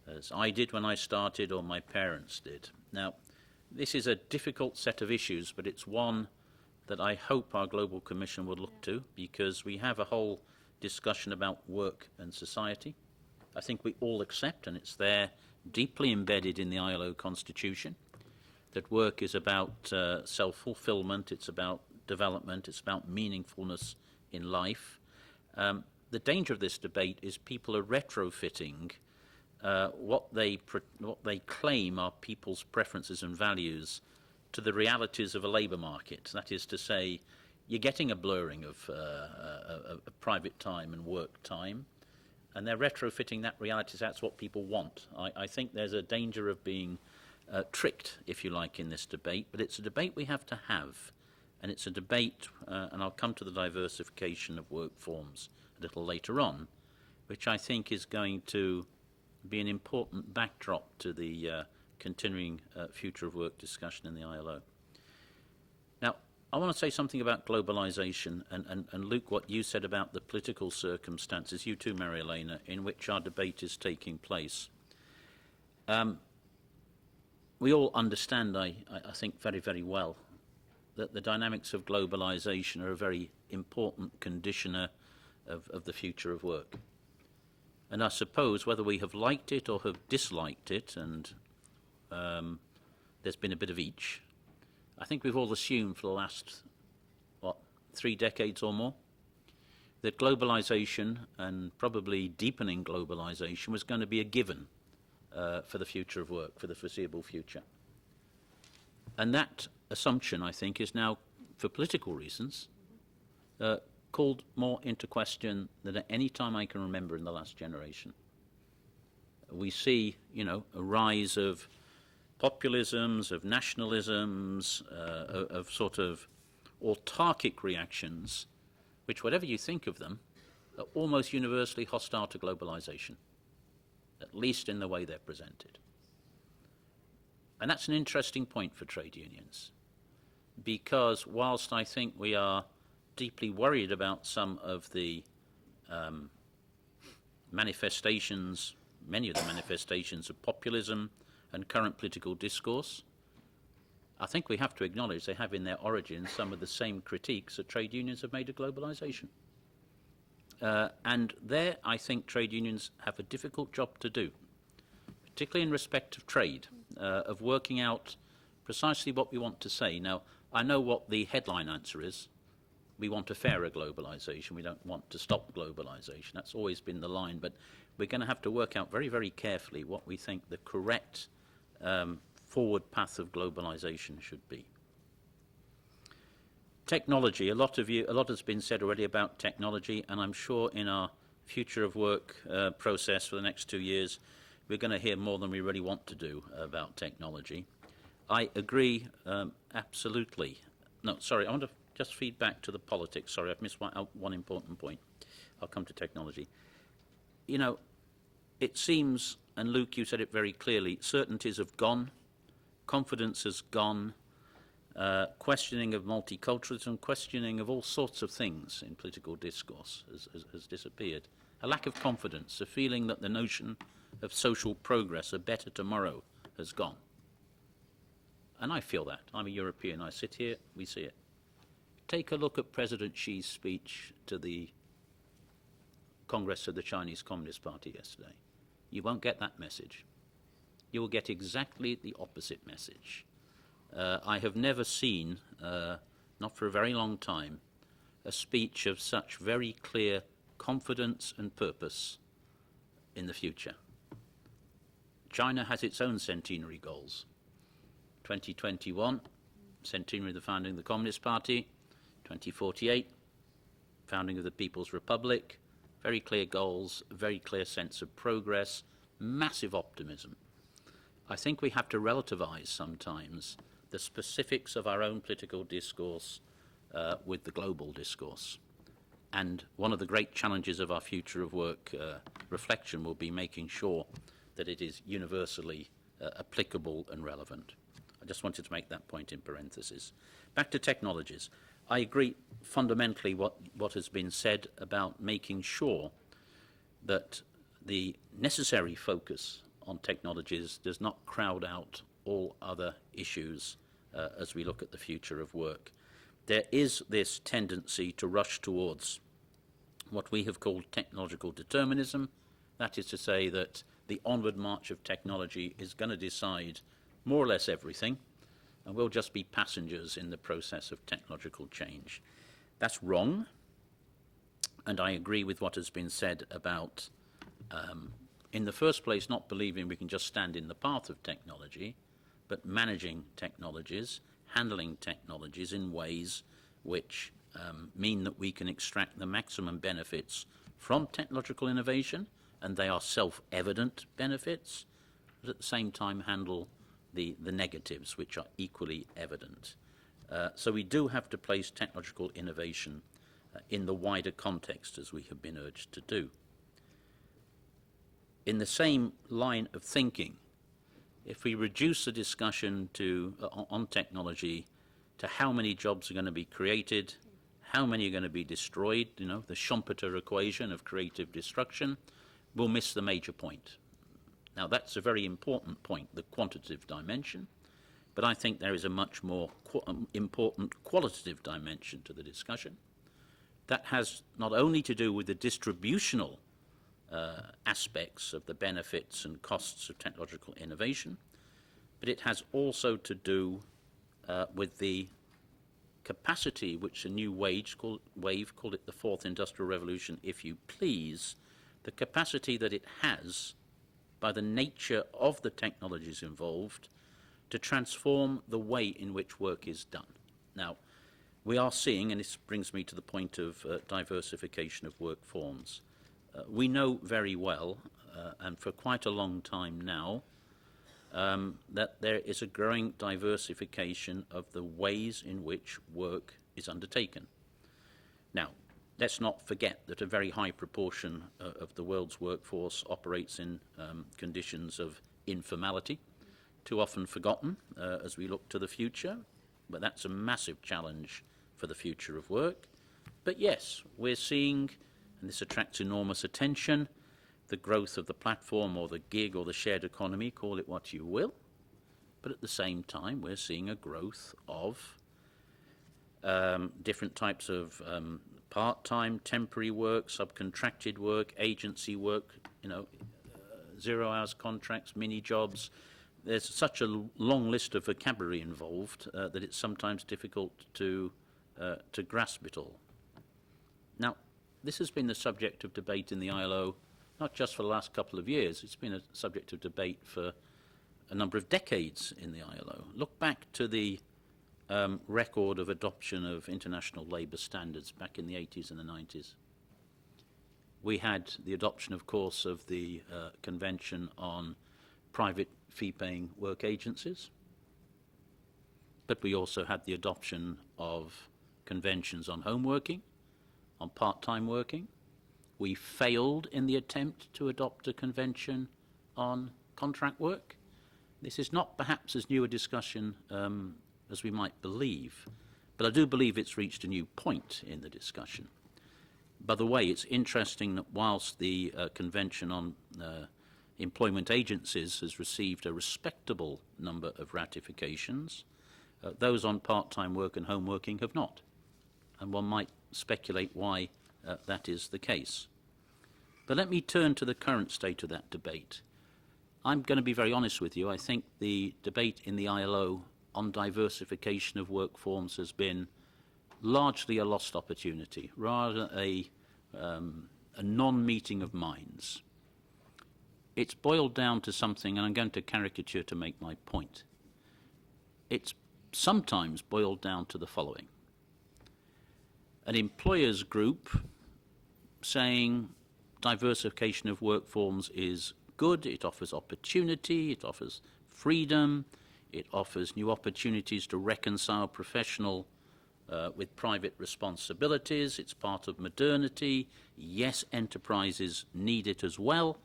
S3: as I did when I started or my parents did. Now, this is a difficult set of issues, but it's one that I hope our Global Commission will look to, because we have a whole discussion about work and society. I think we all accept, and it's there deeply embedded in the ILO Constitution, that work is about self-fulfillment, it's about development, it's about meaningfulness in life. The danger of this debate is people are retrofitting what they claim are people's preferences and values to the realities of a labour market. That is to say, you're getting a blurring of private time and work time, and they're retrofitting that reality as that's what people want. I think there's a danger of being tricked, if you like, in this debate, but it's a debate we have to have, and it's a debate, and I'll come to the diversification of work forms a little later on, which I think is going to be an important backdrop to the continuing future of work discussion in the ILO. Now, I want to say something about globalization, and Luke, what you said about the political circumstances, you too, Mary-Elena, in which our debate is taking place. We all understand, I think, very, very well, that the dynamics of globalization are a very important conditioner of the future of work. And I suppose whether we have liked it or have disliked it, and there's been a bit of each, I think we've all assumed for the last, 3 decades or more, that globalization, and probably deepening globalization, was going to be a given for the future of work, for the foreseeable future. And that assumption, I think, is now, for political reasons, called more into question than at any time I can remember in the last generation. We see, a rise of populisms, of nationalisms, of sort of autarkic reactions, which, whatever you think of them, are almost universally hostile to globalization, at least in the way they're presented. And that's an interesting point for trade unions, because whilst I think we are deeply worried about some of the manifestations, many of the manifestations of populism and current political discourse, I think we have to acknowledge they have in their origin some of the same critiques that trade unions have made of globalization. And there, I think trade unions have a difficult job to do, particularly in respect of trade, of working out precisely what we want to say. Now, I know what the headline answer is. We want a fairer globalisation. We don't want to stop globalisation. That's always been the line. But we're going to have to work out very, very carefully what we think the correct forward path of globalisation should be. Technology. A lot has been said already about technology, and I'm sure in our future of work process for the next 2 years, we're going to hear more than we really want to do about technology. I agree absolutely. No, sorry, I want to just feed back to the politics. Sorry, I've missed one important point. I'll come to technology. You know, it seems, and Luke, you said it very clearly, certainties have gone, confidence has gone, questioning of multiculturalism, questioning of all sorts of things in political discourse has disappeared. A lack of confidence, a feeling that the notion of social progress, a better tomorrow, has gone. And I feel that. I'm a European. I sit here, we see it. Take a look at President Xi's speech to the Congress of the Chinese Communist Party yesterday. You won't get that message. You will get exactly the opposite message. I have never seen, not for a very long time, a speech of such very clear confidence and purpose in the future. China has its own centenary goals. 2021, centenary of the founding of the Communist Party. 2048, founding of the People's Republic. Very clear goals, very clear sense of progress, massive optimism. I think we have to relativize sometimes the specifics of our own political discourse with the global discourse. And one of the great challenges of our future of work reflection will be making sure that it is universally applicable and relevant. I just wanted to make that point in parenthesis. Back to technologies. I agree fundamentally what has been said about making sure that the necessary focus on technologies does not crowd out all other issues as we look at the future of work. There is this tendency to rush towards what we have called technological determinism. That is to say that the onward march of technology is going to decide more or less everything, and we'll just be passengers in the process of technological change. That's wrong, and I agree with what has been said about, in the first place, not believing we can just stand in the path of technology, but managing technologies, handling technologies in ways which mean that we can extract the maximum benefits from technological innovation, and they are self-evident benefits, but at the same time handle the negatives, which are equally evident. So we do have to place technological innovation in the wider context, as we have been urged to do. In the same line of thinking, if we reduce the discussion on technology to how many jobs are going to be created, how many are going to be destroyed, the Schumpeter equation of creative destruction, we'll miss the major point. Now, that's a very important point, the quantitative dimension, but I think there is a much more important qualitative dimension to the discussion. That has not only to do with the distributional aspects of the benefits and costs of technological innovation, but it has also to do with the capacity which a new wave, call it the fourth industrial revolution, if you please, the capacity that it has by the nature of the technologies involved to transform the way in which work is done. Now, we are seeing, and this brings me to the point of diversification of work forms. We know very well, and for quite a long time now, that there is a growing diversification of the ways in which work is undertaken. Now, let's not forget that a very high proportion of the world's workforce operates in conditions of informality, too often forgotten as we look to the future, but that's a massive challenge for the future of work. But yes, we're seeing, and this attracts enormous attention, the growth of the platform or the gig or the shared economy, call it what you will, but at the same time we're seeing a growth of different types of part-time, temporary work, subcontracted work, agency work, 0 hours contracts, mini jobs. there's such a long list of vocabulary involved that it's sometimes difficult to grasp it all. Now, this has been the subject of debate in the ILO, not just for the last couple of years. It's been a subject of debate for a number of decades in the ILO. Look back to the record of adoption of international labour standards back in the 80s and the 90s. We had the adoption, of course, of the Convention on Private Fee-Paying Work Agencies, but we also had the adoption of conventions on home working, on part-time working. We failed in the attempt to adopt a convention on contract work. This is not perhaps as new a discussion as we might believe, but I do believe it's reached a new point in the discussion. By the way, it's interesting that whilst the Convention on Employment Agencies has received a respectable number of ratifications, those on part-time work and home working have not. And one might speculate why that is the case. But let me turn to the current state of that debate. I'm going to be very honest with you. I think the debate in the ILO on diversification of work forms has been largely a lost opportunity, rather a non-meeting of minds. It's boiled down to something, and I'm going to caricature to make my point. It's sometimes boiled down to the following. An employers group saying diversification of work forms is good, it offers opportunity, it offers freedom, it offers new opportunities to reconcile professional with private responsibilities, it's part of modernity. Yes, enterprises need it as well,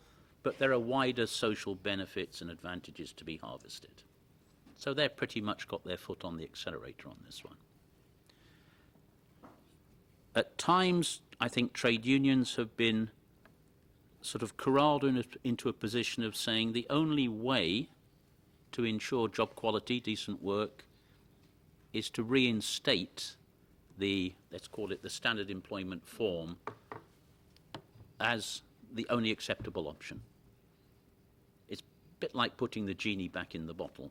S3: but there are wider social benefits and advantages to be harvested. So they've pretty much got their foot on the accelerator on this one. At times, I think trade unions have been sort of corralled into a position of saying the only way to ensure job quality, decent work, is to reinstate the, let's call it the standard employment form, as the only acceptable option. It's a bit like putting the genie back in the bottle.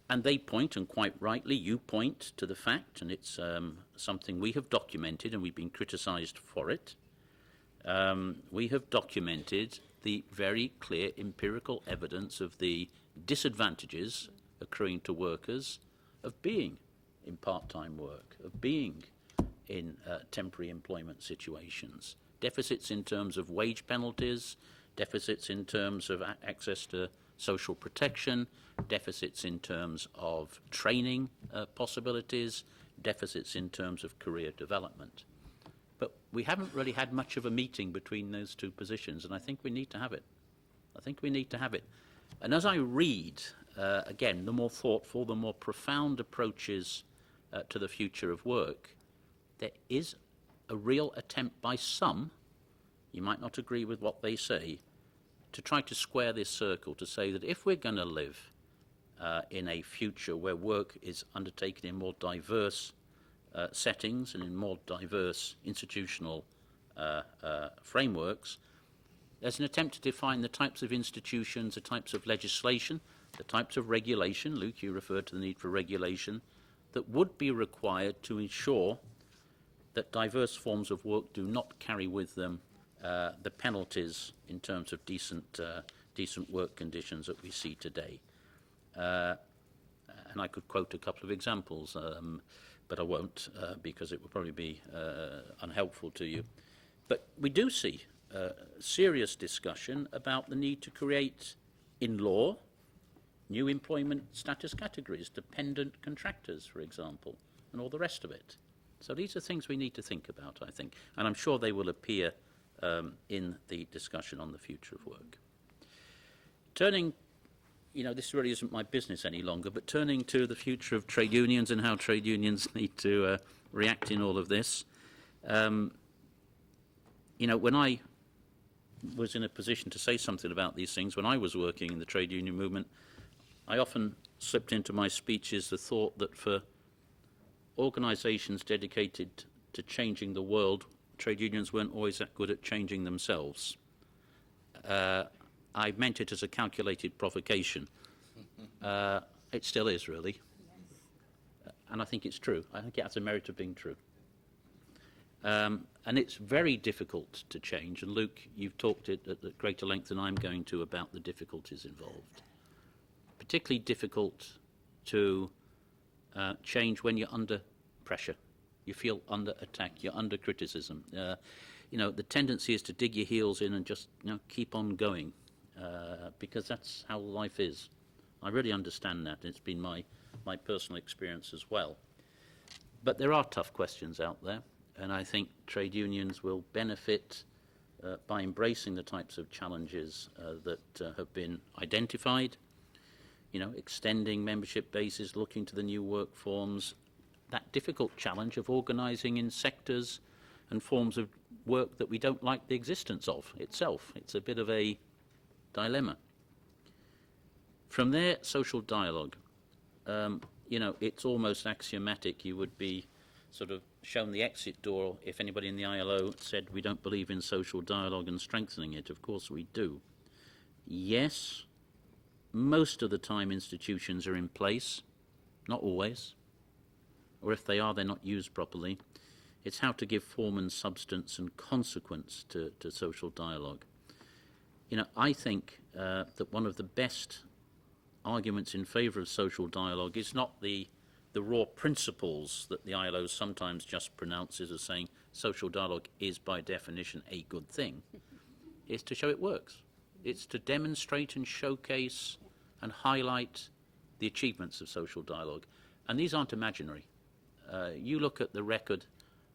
S3: And they point, and quite rightly, you point to the fact, and it's something we have documented, and we've been criticised for it. We have documented the very clear empirical evidence of the disadvantages accruing to workers of being in part-time work, of being in temporary employment situations. Deficits in terms of wage penalties, deficits in terms of access to social protection, deficits in terms of training possibilities, deficits in terms of career development. But we haven't really had much of a meeting between those two positions, and I think we need to have it. I think we need to have it. And as I read, again, the more thoughtful, the more profound approaches to the future of work, there is a real attempt by some, you might not agree with what they say, to try to square this circle, to say that if we're going to live in a future where work is undertaken in more diverse settings and in more diverse institutional frameworks, there's an attempt to define the types of institutions, the types of legislation, the types of regulation, Luke, you referred to the need for regulation, that would be required to ensure that diverse forms of work do not carry with them the penalties in terms of decent work conditions that we see today. And I could quote a couple of examples, but I won't because it would probably be unhelpful to you. But we do see serious discussion about the need to create, in law, new employment status categories, dependent contractors, for example, and all the rest of it. So these are things we need to think about, I think, and I'm sure they will appear in the discussion on the future of work. Turning, this really isn't my business any longer, but turning to the future of trade unions and how trade unions need to react in all of this. When I was in a position to say something about these things, when I was working in the trade union movement, I often slipped into my speeches the thought that for organisations dedicated to changing the world, trade unions weren't always that good at changing themselves. I meant it as a calculated provocation, It still is, really. And I think it's true. I think it has the merit of being true. And it's very difficult to change. And Luke, you've talked it at greater length than I'm going to about the difficulties involved. Particularly difficult to change when you're under pressure. You feel under attack. You're under criticism. You know, the tendency is to dig your heels in and just, you know, keep on going, because that's how life is. I really understand that. It's been my personal experience as well. But there are tough questions out there, and I think trade unions will benefit by embracing the types of challenges that have been identified. You know, extending membership bases, looking to the new work forms, that difficult challenge of organising in sectors and forms of work that we don't like the existence of itself. It's a bit of a dilemma. From there, social dialogue. You know, it's almost axiomatic. You would be sort of shown the exit door if anybody in the ILO said we don't believe in social dialogue and strengthening it. Of course we do. Yes, most of the time institutions are in place, not always, or if they are, they're not used properly. It's how to give form and substance and consequence to social dialogue. You know, I think that one of the best arguments in favour of social dialogue is not the raw principles that the ILO sometimes just pronounces as saying social dialogue is by definition a good thing. It's to show it works. It's to demonstrate and showcase and highlight the achievements of social dialogue. And these aren't imaginary. You look at the record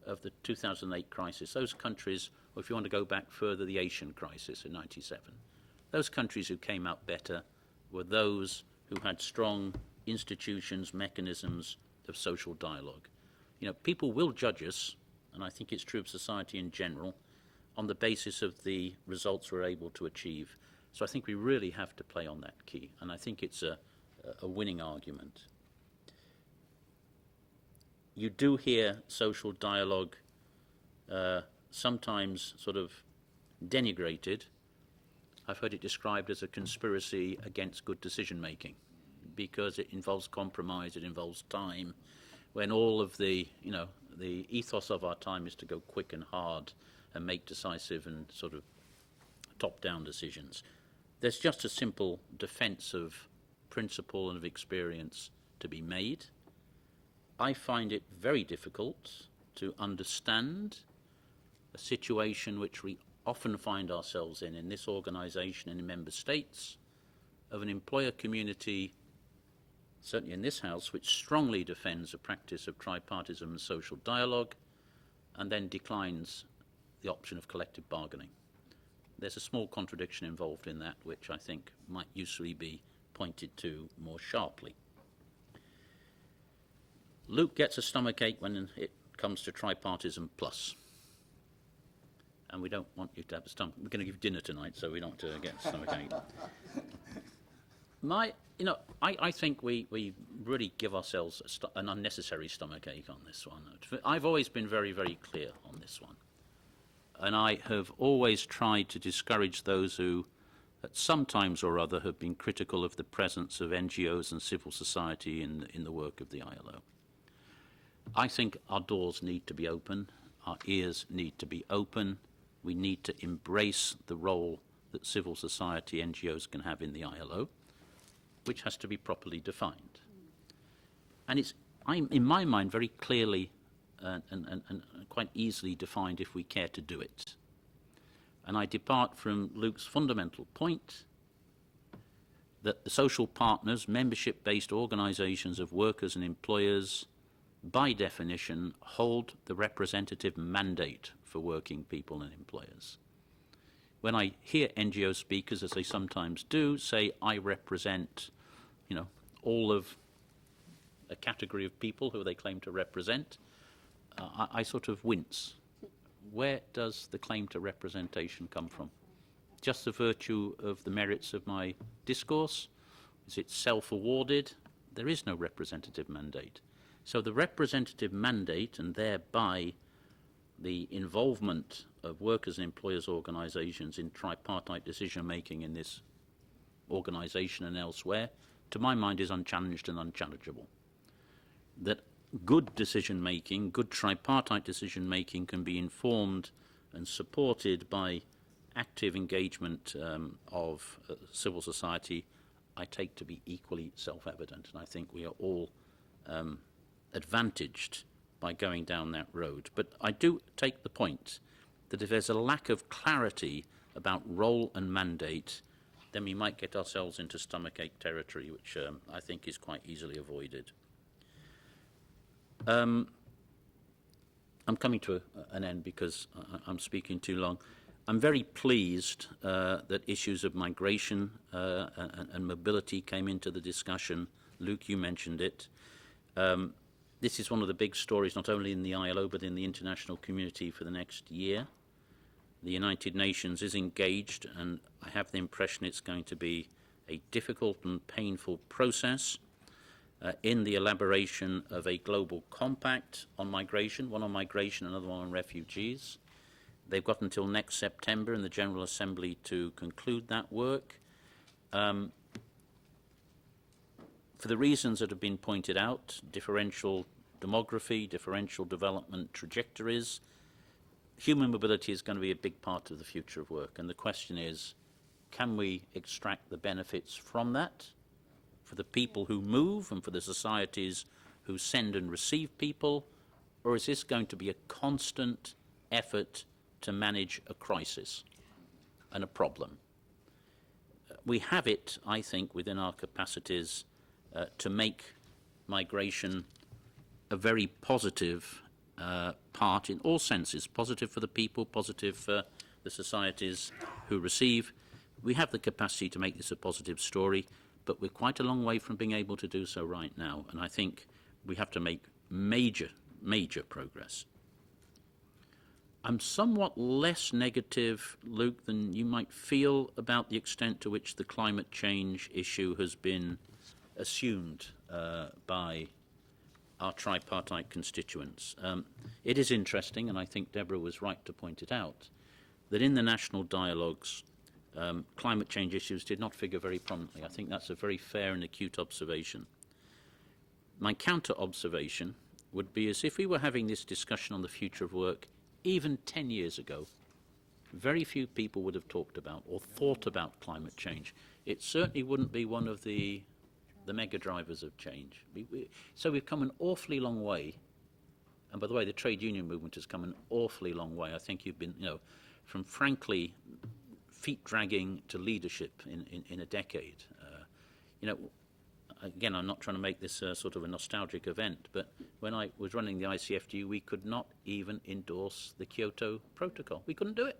S3: of the 2008 crisis, those countries, or if you want to go back further, the Asian crisis in '97, those countries who came out better were those who had strong institutions, mechanisms of social dialogue. You know, people will judge us, and I think it's true of society in general, on the basis of the results we're able to achieve. So I think we really have to play on that key, and I think it's a winning argument. You do hear social dialogue sometimes sort of denigrated. I've heard it described as a conspiracy against good decision making because it involves compromise, it involves time, when all of the, you know, the ethos of our time is to go quick and hard and make decisive and sort of top-down decisions. There's just a simple defence of principle and of experience to be made. I find it very difficult to understand a situation which we often find ourselves in this organisation and in member states, of an employer community, certainly in this House, which strongly defends the practice of tripartism and social dialogue, and then declines the option of collective bargaining. There's a small contradiction involved in that, which I think might usefully be pointed to more sharply. Luke gets a stomachache when it comes to tripartism plus. And we don't want you to have a stomach. We're going to give dinner tonight, so we don't get a stomachache. I think we really give ourselves an unnecessary stomachache on this one. I've always been very, very clear on this one. And I have always tried to discourage those who, at some times or other, have been critical of the presence of NGOs and civil society in the work of the ILO. I think our doors need to be open, our ears need to be open, we need to embrace the role that civil society NGOs can have in the ILO, which has to be properly defined. And it's, in my mind, very clearly and quite easily defined if we care to do it. And I depart from Luke's fundamental point that the social partners, membership-based organisations of workers and employers, by definition, hold the representative mandate for working people and employers. When I hear NGO speakers, as they sometimes do, say, I represent, you know, all of a category of people who they claim to represent, I sort of wince. Where does the claim to representation come from? Just the virtue of the merits of my discourse? Is it self-awarded? There is no representative mandate. So the representative mandate, and thereby the involvement of workers and employers organisations in tripartite decision-making in this organisation and elsewhere, to my mind, is unchallenged and unchallengeable. That good decision-making, good tripartite decision-making can be informed and supported by active engagement of civil society, I take to be equally self-evident. And I think we are all advantaged by going down that road. But I do take the point that if there's a lack of clarity about role and mandate, then we might get ourselves into stomachache territory, which I think is quite easily avoided. I'm coming to an end because I'm speaking too long. I'm very pleased that issues of migration and mobility came into the discussion. Luke, you mentioned it. This is one of the big stories, not only in the ILO, but in the international community for the next year. The United Nations is engaged, and I have the impression it's going to be a difficult and painful process in the elaboration of a global compact on migration, one on migration, another one on refugees. They've got until next September in the General Assembly to conclude that work. For the reasons that have been pointed out, differential demography, differential development trajectories, human mobility is going to be a big part of the future of work. And the question is, can we extract the benefits from that for the people who move and for the societies who send and receive people? Or is this going to be a constant effort to manage a crisis and a problem? We have it, I think, within our capacities to make migration a very positive part in all senses, positive for the people, positive for the societies who receive. We have the capacity to make this a positive story, but we're quite a long way from being able to do so right now, and I think we have to make major progress. I'm somewhat less negative, Luke, than you might feel about the extent to which the climate change issue has been assumed by our tripartite constituents. It is interesting, and I think Deborah was right to point it out, that in the national dialogues, climate change issues did not figure very prominently. I think that's a very fair and acute observation. My counter-observation would be as if we were having this discussion on the future of work even 10 years ago, very few people would have talked about or thought about climate change. It certainly wouldn't be one of the mega drivers of change. So we've come an awfully long way. And by the way, the trade union movement has come an awfully long way. I think you've been, from frankly feet dragging to leadership in a decade. Again, I'm not trying to make this sort of a nostalgic event, but when I was running the ICFG, we could not even endorse the Kyoto Protocol. We couldn't do it.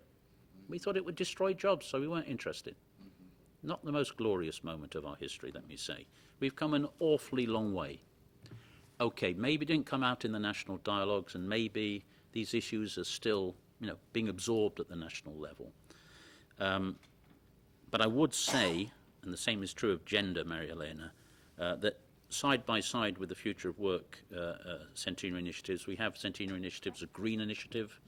S3: We thought it would destroy jobs, so we weren't interested. Not the most glorious moment of our history, let me say. We've come an awfully long way. Okay, maybe it didn't come out in the national dialogues, and maybe these issues are still, being absorbed at the national level. But I would say, and the same is true of gender, Mary Helena, that side by side with the Future of Work centenary initiatives, we have centenary initiatives, a Green Initiative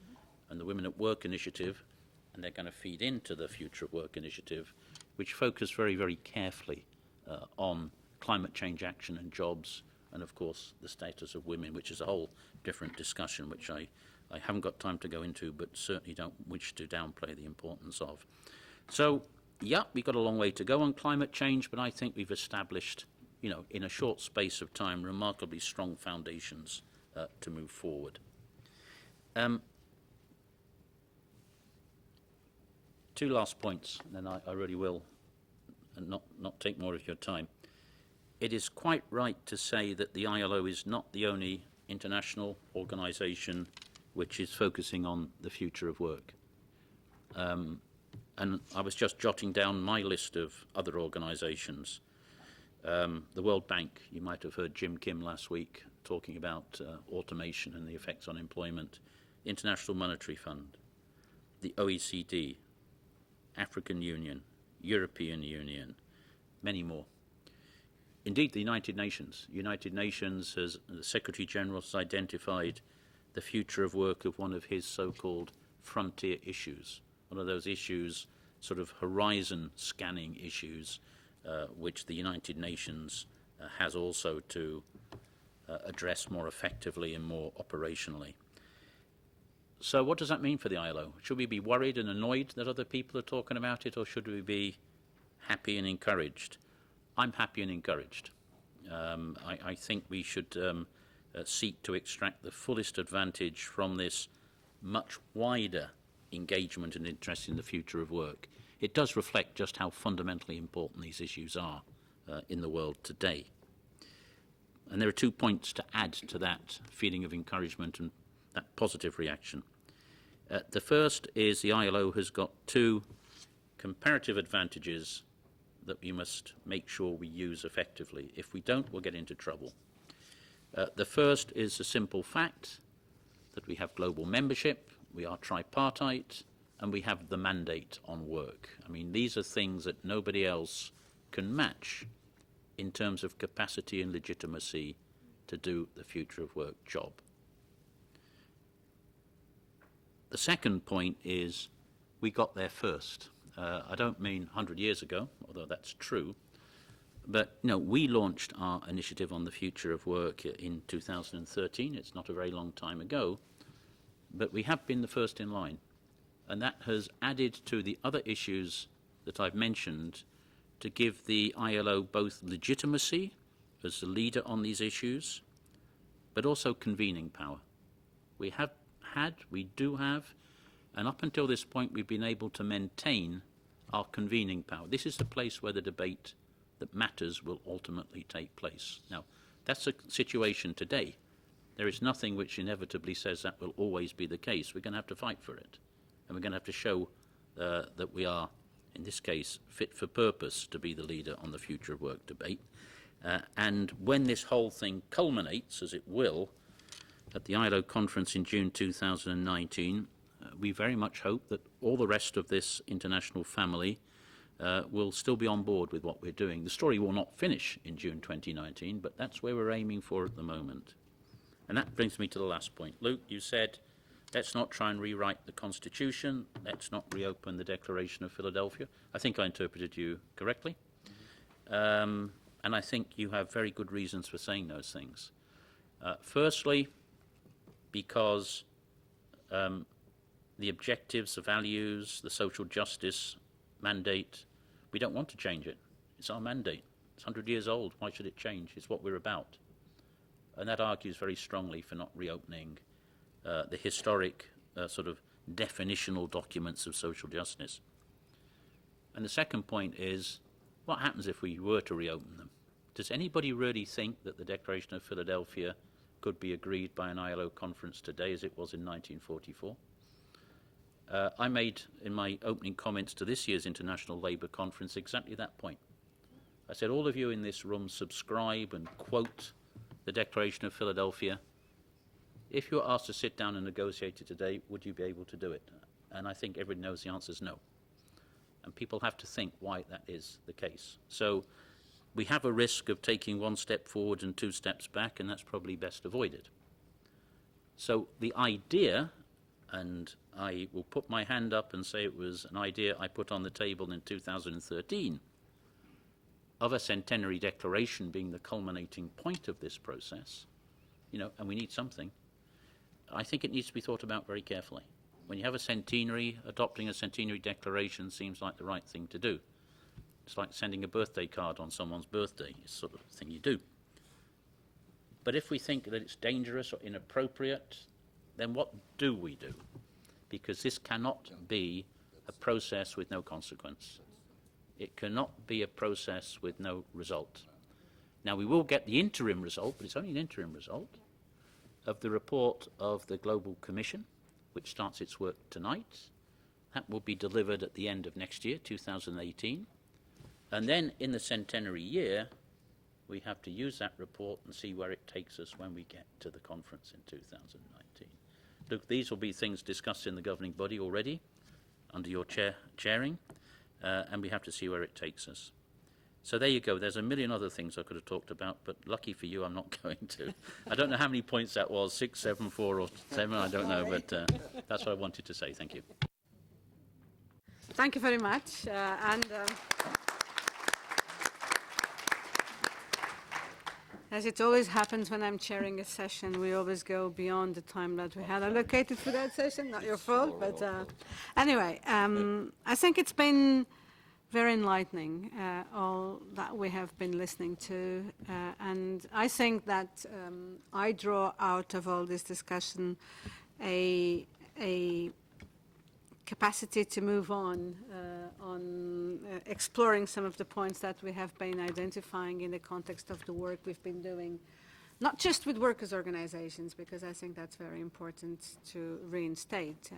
S3: and the Women at Work Initiative, and they're going to feed into the Future of Work Initiative, which focus very, very carefully on climate change action and jobs, and of course the status of women, which is a whole different discussion, which I haven't got time to go into, but certainly don't wish to downplay the importance of. So, yeah, we've got a long way to go on climate change, but I think we've established, in a short space of time, remarkably strong foundations to move forward. Two last points, and then I really will not take more of your time. It is quite right to say that the ILO is not the only international organisation which is focusing on the future of work. And I was just jotting down my list of other organisations. The World Bank, you might have heard Jim Kim last week talking about automation and the effects on employment. The International Monetary Fund, the OECD, African Union, European Union, many more. Indeed, the United Nations. United Nations, has, the Secretary-General has identified the future of work of one of his so-called frontier issues, one of those issues, sort of horizon scanning issues, which the United Nations has also to address more effectively and more operationally. So what does that mean for the ILO? Should we be worried and annoyed that other people are talking about it, or should we be happy and encouraged? I'm happy and encouraged. I think we should seek to extract the fullest advantage from this much wider engagement and interest in the future of work. It does reflect just how fundamentally important these issues are in the world today. And there are 2 points to add to that feeling of encouragement and that positive reaction. The first is the ILO has got 2 comparative advantages that we must make sure we use effectively. If we don't, we'll get into trouble. The first is the simple fact that we have global membership, we are tripartite, and we have the mandate on work. I mean, these are things that nobody else can match in terms of capacity and legitimacy to do the future of work job. The second point is we got there first. I don't mean 100 years ago, although that's true, but we launched our initiative on the future of work in 2013. It's not a very long time ago, but we have been the first in line, and that has added to the other issues that I've mentioned to give the ILO both legitimacy as the leader on these issues, but also convening power. We do have, and up until this point we've been able to maintain our convening power. This is the place where the debate that matters will ultimately take place. Now, that's a situation today. There is nothing which inevitably says that will always be the case. We're going to have to fight for it, and we're going to have to show that we are, in this case, fit for purpose to be the leader on the future of work debate. And when this whole thing culminates, as it will, at the ILO conference in June 2019, we very much hope that all the rest of this international family will still be on board with what we're doing. The story will not finish in June 2019, but that's where we're aiming for at the moment. And that brings me to the last point. Luke, you said, let's not try and rewrite the Constitution, let's not reopen the Declaration of Philadelphia. I think I interpreted you correctly. And I think you have very good reasons for saying those things. Firstly, because the objectives, the values, the social justice mandate, we don't want to change it. It's our mandate. It's 100 years old. Why should it change? It's what we're about. And that argues very strongly for not reopening the historic sort of definitional documents of social justice. And the second point is, what happens if we were to reopen them? Does anybody really think that the Declaration of Philadelphia could be agreed by an ILO conference today as it was in 1944? I made, in my opening comments to this year's International Labour Conference, exactly that point. I said, all of you in this room subscribe and quote the Declaration of Philadelphia. If you were asked to sit down and negotiate it today, would you be able to do it? And I think everybody knows the answer is no. And people have to think why that is the case. So we have a risk of taking 1 step forward and 2 steps back, and that's probably best avoided. So the idea, and I will put my hand up and say it was an idea I put on the table in 2013, of a centenary declaration being the culminating point of this process, and we need something, I think it needs to be thought about very carefully. When you have a centenary, adopting a centenary declaration seems like the right thing to do. It's like sending a birthday card on someone's birthday. It's the sort of thing you do. But if we think that it's dangerous or inappropriate, then what do we do? Because this cannot be a process with no consequence. It cannot be a process with no result. Now, we will get the interim result, but it's only an interim result, of the report of the Global Commission, which starts its work tonight. That will be delivered at the end of next year, 2018. And then in the centenary year, we have to use that report and see where it takes us when we get to the conference in 2019. Look, these will be things discussed in the governing body already, under your chairing, and we have to see where it takes us. So there you go. There's a million other things I could have talked about, but lucky for you, I'm not going to. I don't know how many points that was, 6, 7, 4, or 7, I don't know, but that's what I wanted to say. Thank you.
S1: Thank you very much. As it always happens when I'm chairing a session, we always go beyond the time that we had allocated for that session. Not your fault, but anyway, I think it's been very enlightening, all that we have been listening to. And I think that I draw out of all this discussion a capacity to move on exploring some of the points that we have been identifying in the context of the work we've been doing, not just with workers' organizations, because I think that's very important to reinstate.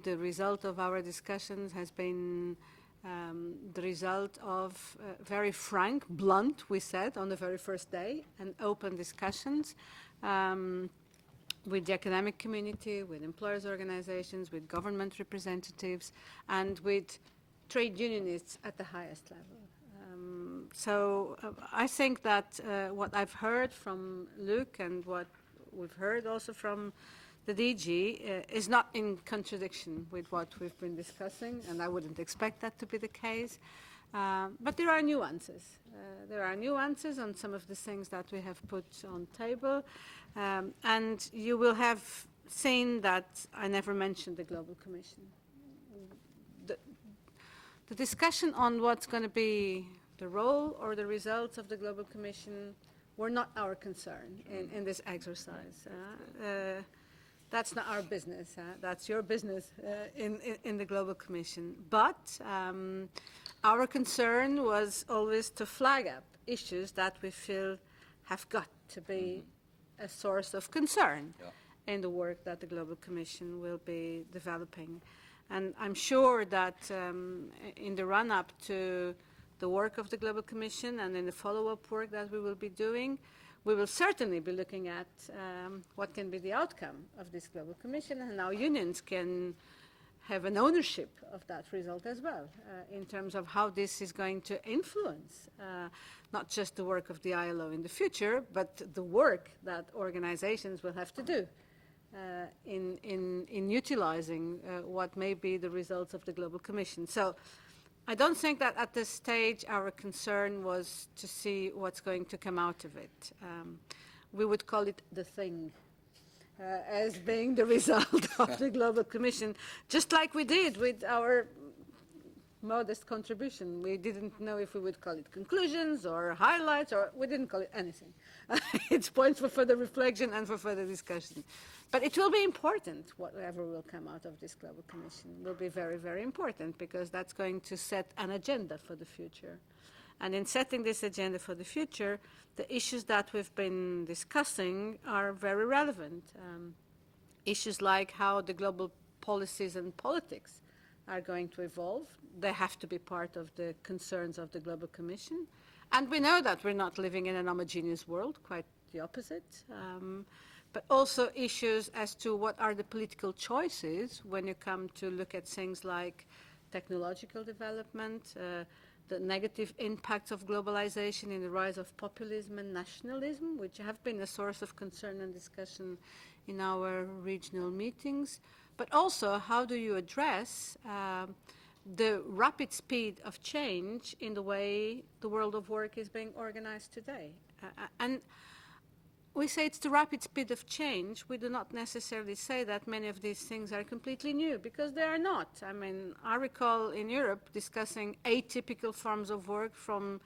S1: The result of our discussions has been the result of very frank, blunt, we said on the very first day, and open discussions with the academic community, with employers' organizations, with government representatives, and with trade unionists at the highest level. I think that what I've heard from Luc and what we've heard also from the DG is not in contradiction with what we've been discussing, and I wouldn't expect that to be the case. But there are nuances. There are nuances on some of the things that we have put on table. And you will have seen that I never mentioned the Global Commission. The discussion on what's going to be the role or the results of the Global Commission were not our concern in this exercise. That's not our business. That's your business in the Global Commission. But our concern was always to flag up issues that we feel have got to be a source of concern in the work that the Global Commission will be developing. And I'm sure that in the run-up to the work of the Global Commission and in the follow-up work that we will be doing, we will certainly be looking at what can be the outcome of this Global Commission and how unions can have an ownership of that result as well, in terms of how this is going to influence not just the work of the ILO in the future, but the work that organizations will have to do in utilizing what may be the results of the Global Commission. So I don't think that at this stage our concern was to see what's going to come out of it. We would call it the thing. As being the result of the Global Commission, just like we did with our modest contribution. We didn't know if we would call it conclusions or highlights, or we didn't call it anything. It's points for further reflection and for further discussion. But it will be important, whatever will come out of this Global Commission will be very, very important, because that's going to set an agenda for the future. And in setting this agenda for the future, the issues that we've been discussing are very relevant. Issues like how the global policies and politics are going to evolve. They have to be part of the concerns of the Global Commission. And we know that we're not living in an homogeneous world, quite the opposite. But also issues as to what are the political choices when you come to look at things like technological development, the negative impacts of globalization in the rise of populism and nationalism, which have been a source of concern and discussion in our regional meetings. But also, how do you address the rapid speed of change in the way the world of work is being organized today? And we say it's the rapid speed of change. We do not necessarily say that many of these things are completely new, because they are not. I mean, I recall in Europe discussing atypical forms of work from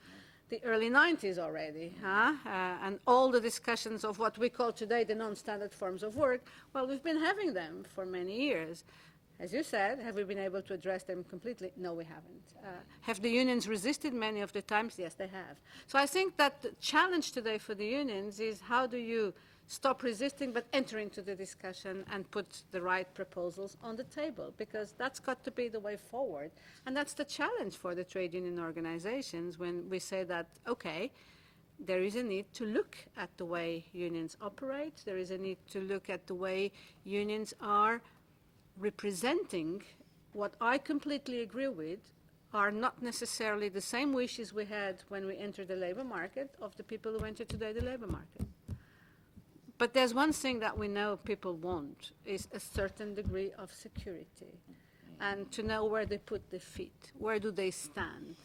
S1: the early 90s already, and all the discussions of what we call today the non-standard forms of work. Well, we've been having them for many years. As you said, have we been able to address them completely? No, we haven't. Have the unions resisted many of the times? Yes, they have. So I think that the challenge today for the unions is how do you stop resisting but enter into the discussion and put the right proposals on the table, because that's got to be the way forward. And that's the challenge for the trade union organizations when we say that, okay, there is a need to look at the way unions operate. There is a need to look at the way unions are representing what I completely agree with are not necessarily the same wishes we had when we entered the labor market of the people who enter today the labor market. But there's one thing that we know people want is a certain degree of security and to know where they put their feet, where do they stand.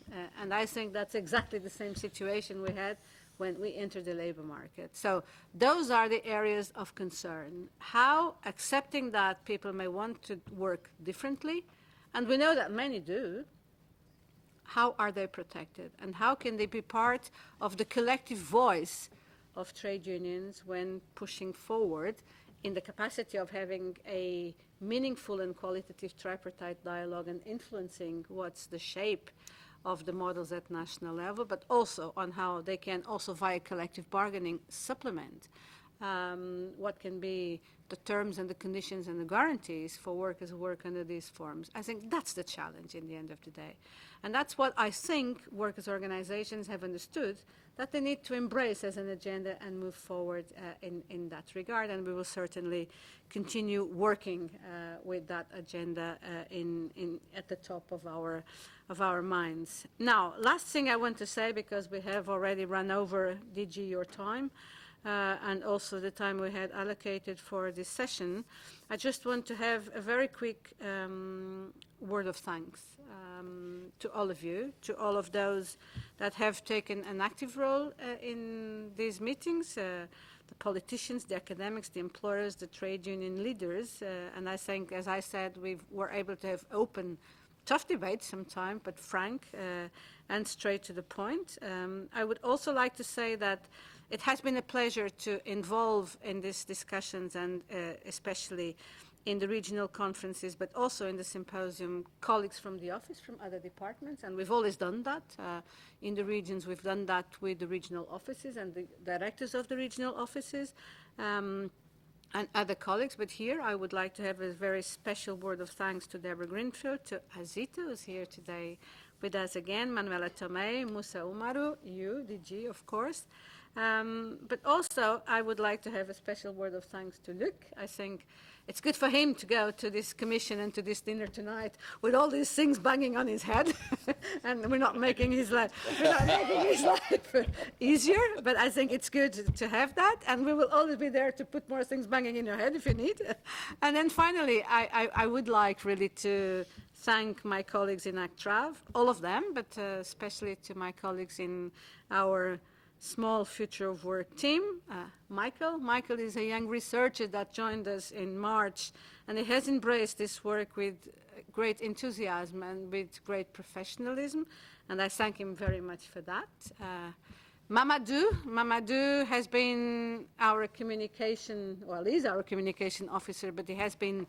S1: And I think that's exactly the same situation we had when we enter the labor market. So those are the areas of concern. How, accepting that people may want to work differently, and we know that many do, how are they protected? And how can they be part of the collective voice of trade unions when pushing forward in the capacity of having a meaningful and qualitative tripartite dialogue and influencing what's the shape of the models at national level, but also on how they can also via collective bargaining supplement what can be the terms and the conditions and the guarantees for workers who work under these forms. I think that's the challenge in the end of the day. And that's what I think workers' organizations have understood, that they need to embrace as an agenda and move forward in that regard. And we will certainly continue working with that agenda at the top of our minds. Now, last thing I want to say, because we have already run over, DG, your time, and also the time we had allocated for this session, I just want to have a very quick word of thanks to all of you, to all of those that have taken an active role in these meetings, the politicians, the academics, the employers, the trade union leaders, and I think, as I said, we were able to have open, tough debates sometimes, but frank and straight to the point. I would also like to say that it has been a pleasure to involve in these discussions, and especially in the regional conferences, but also in the symposium, colleagues from the office, from other departments, and we've always done that. In the regions, we've done that with the regional offices and the directors of the regional offices, and other colleagues. But here, I would like to have a very special word of thanks to Deborah Greenfield, to Azita, who's here today with us again, Manuela Tomei, Musa Umaru, you, DG, of course. But also, I would like to have a special word of thanks to Luc. I think it's good for him to go to this commission and to this dinner tonight with all these things banging on his head, and we're not making his life easier. But I think it's good to have that, and we will always be there to put more things banging in your head if you need. And then finally, I would like really to thank my colleagues in ACTRAV, all of them, but especially to my colleagues in our small future of work team. Michael is a young researcher that joined us in March, and he has embraced this work with great enthusiasm and with great professionalism, and I thank him very much for that. Mamadou has been our communication, well, he's our communication officer, but he has been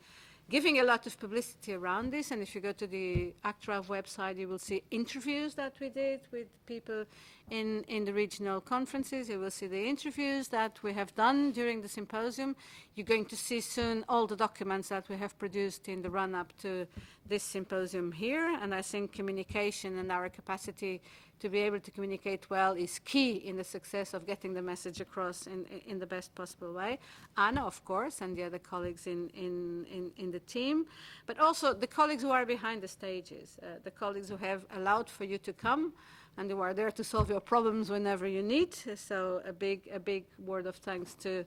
S1: giving a lot of publicity around this, and if you go to the ACTRAV website, you will see interviews that we did with people in the regional conferences. You will see the interviews that we have done during the symposium. You're going to see soon all the documents that we have produced in the run-up to this symposium here, and I think communication and our capacity to be able to communicate well is key in the success of getting the message across in the best possible way. Anna, of course, and the other colleagues in the team, but also the colleagues who are behind the stages, the colleagues who have allowed for you to come and who are there to solve your problems whenever you need. So a big word of thanks to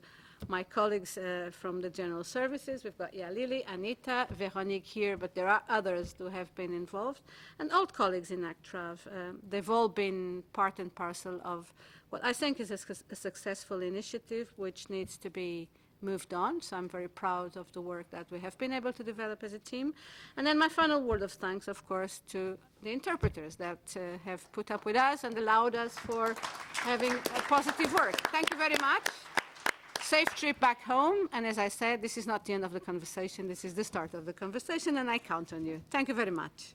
S1: my colleagues from the general services. We've got Lily, Anita, Veronique here, but there are others who have been involved, and old colleagues in ACTRAV. They've all been part and parcel of what I think is a successful initiative which needs to be moved on. So I'm very proud of the work that we have been able to develop as a team. And then my final word of thanks, of course, to the interpreters that have put up with us and allowed us for having a positive work. Thank you very much. Safe trip back home, and as I said, this is not the end of the conversation, this is the start of the conversation, and I count on you. Thank you very much.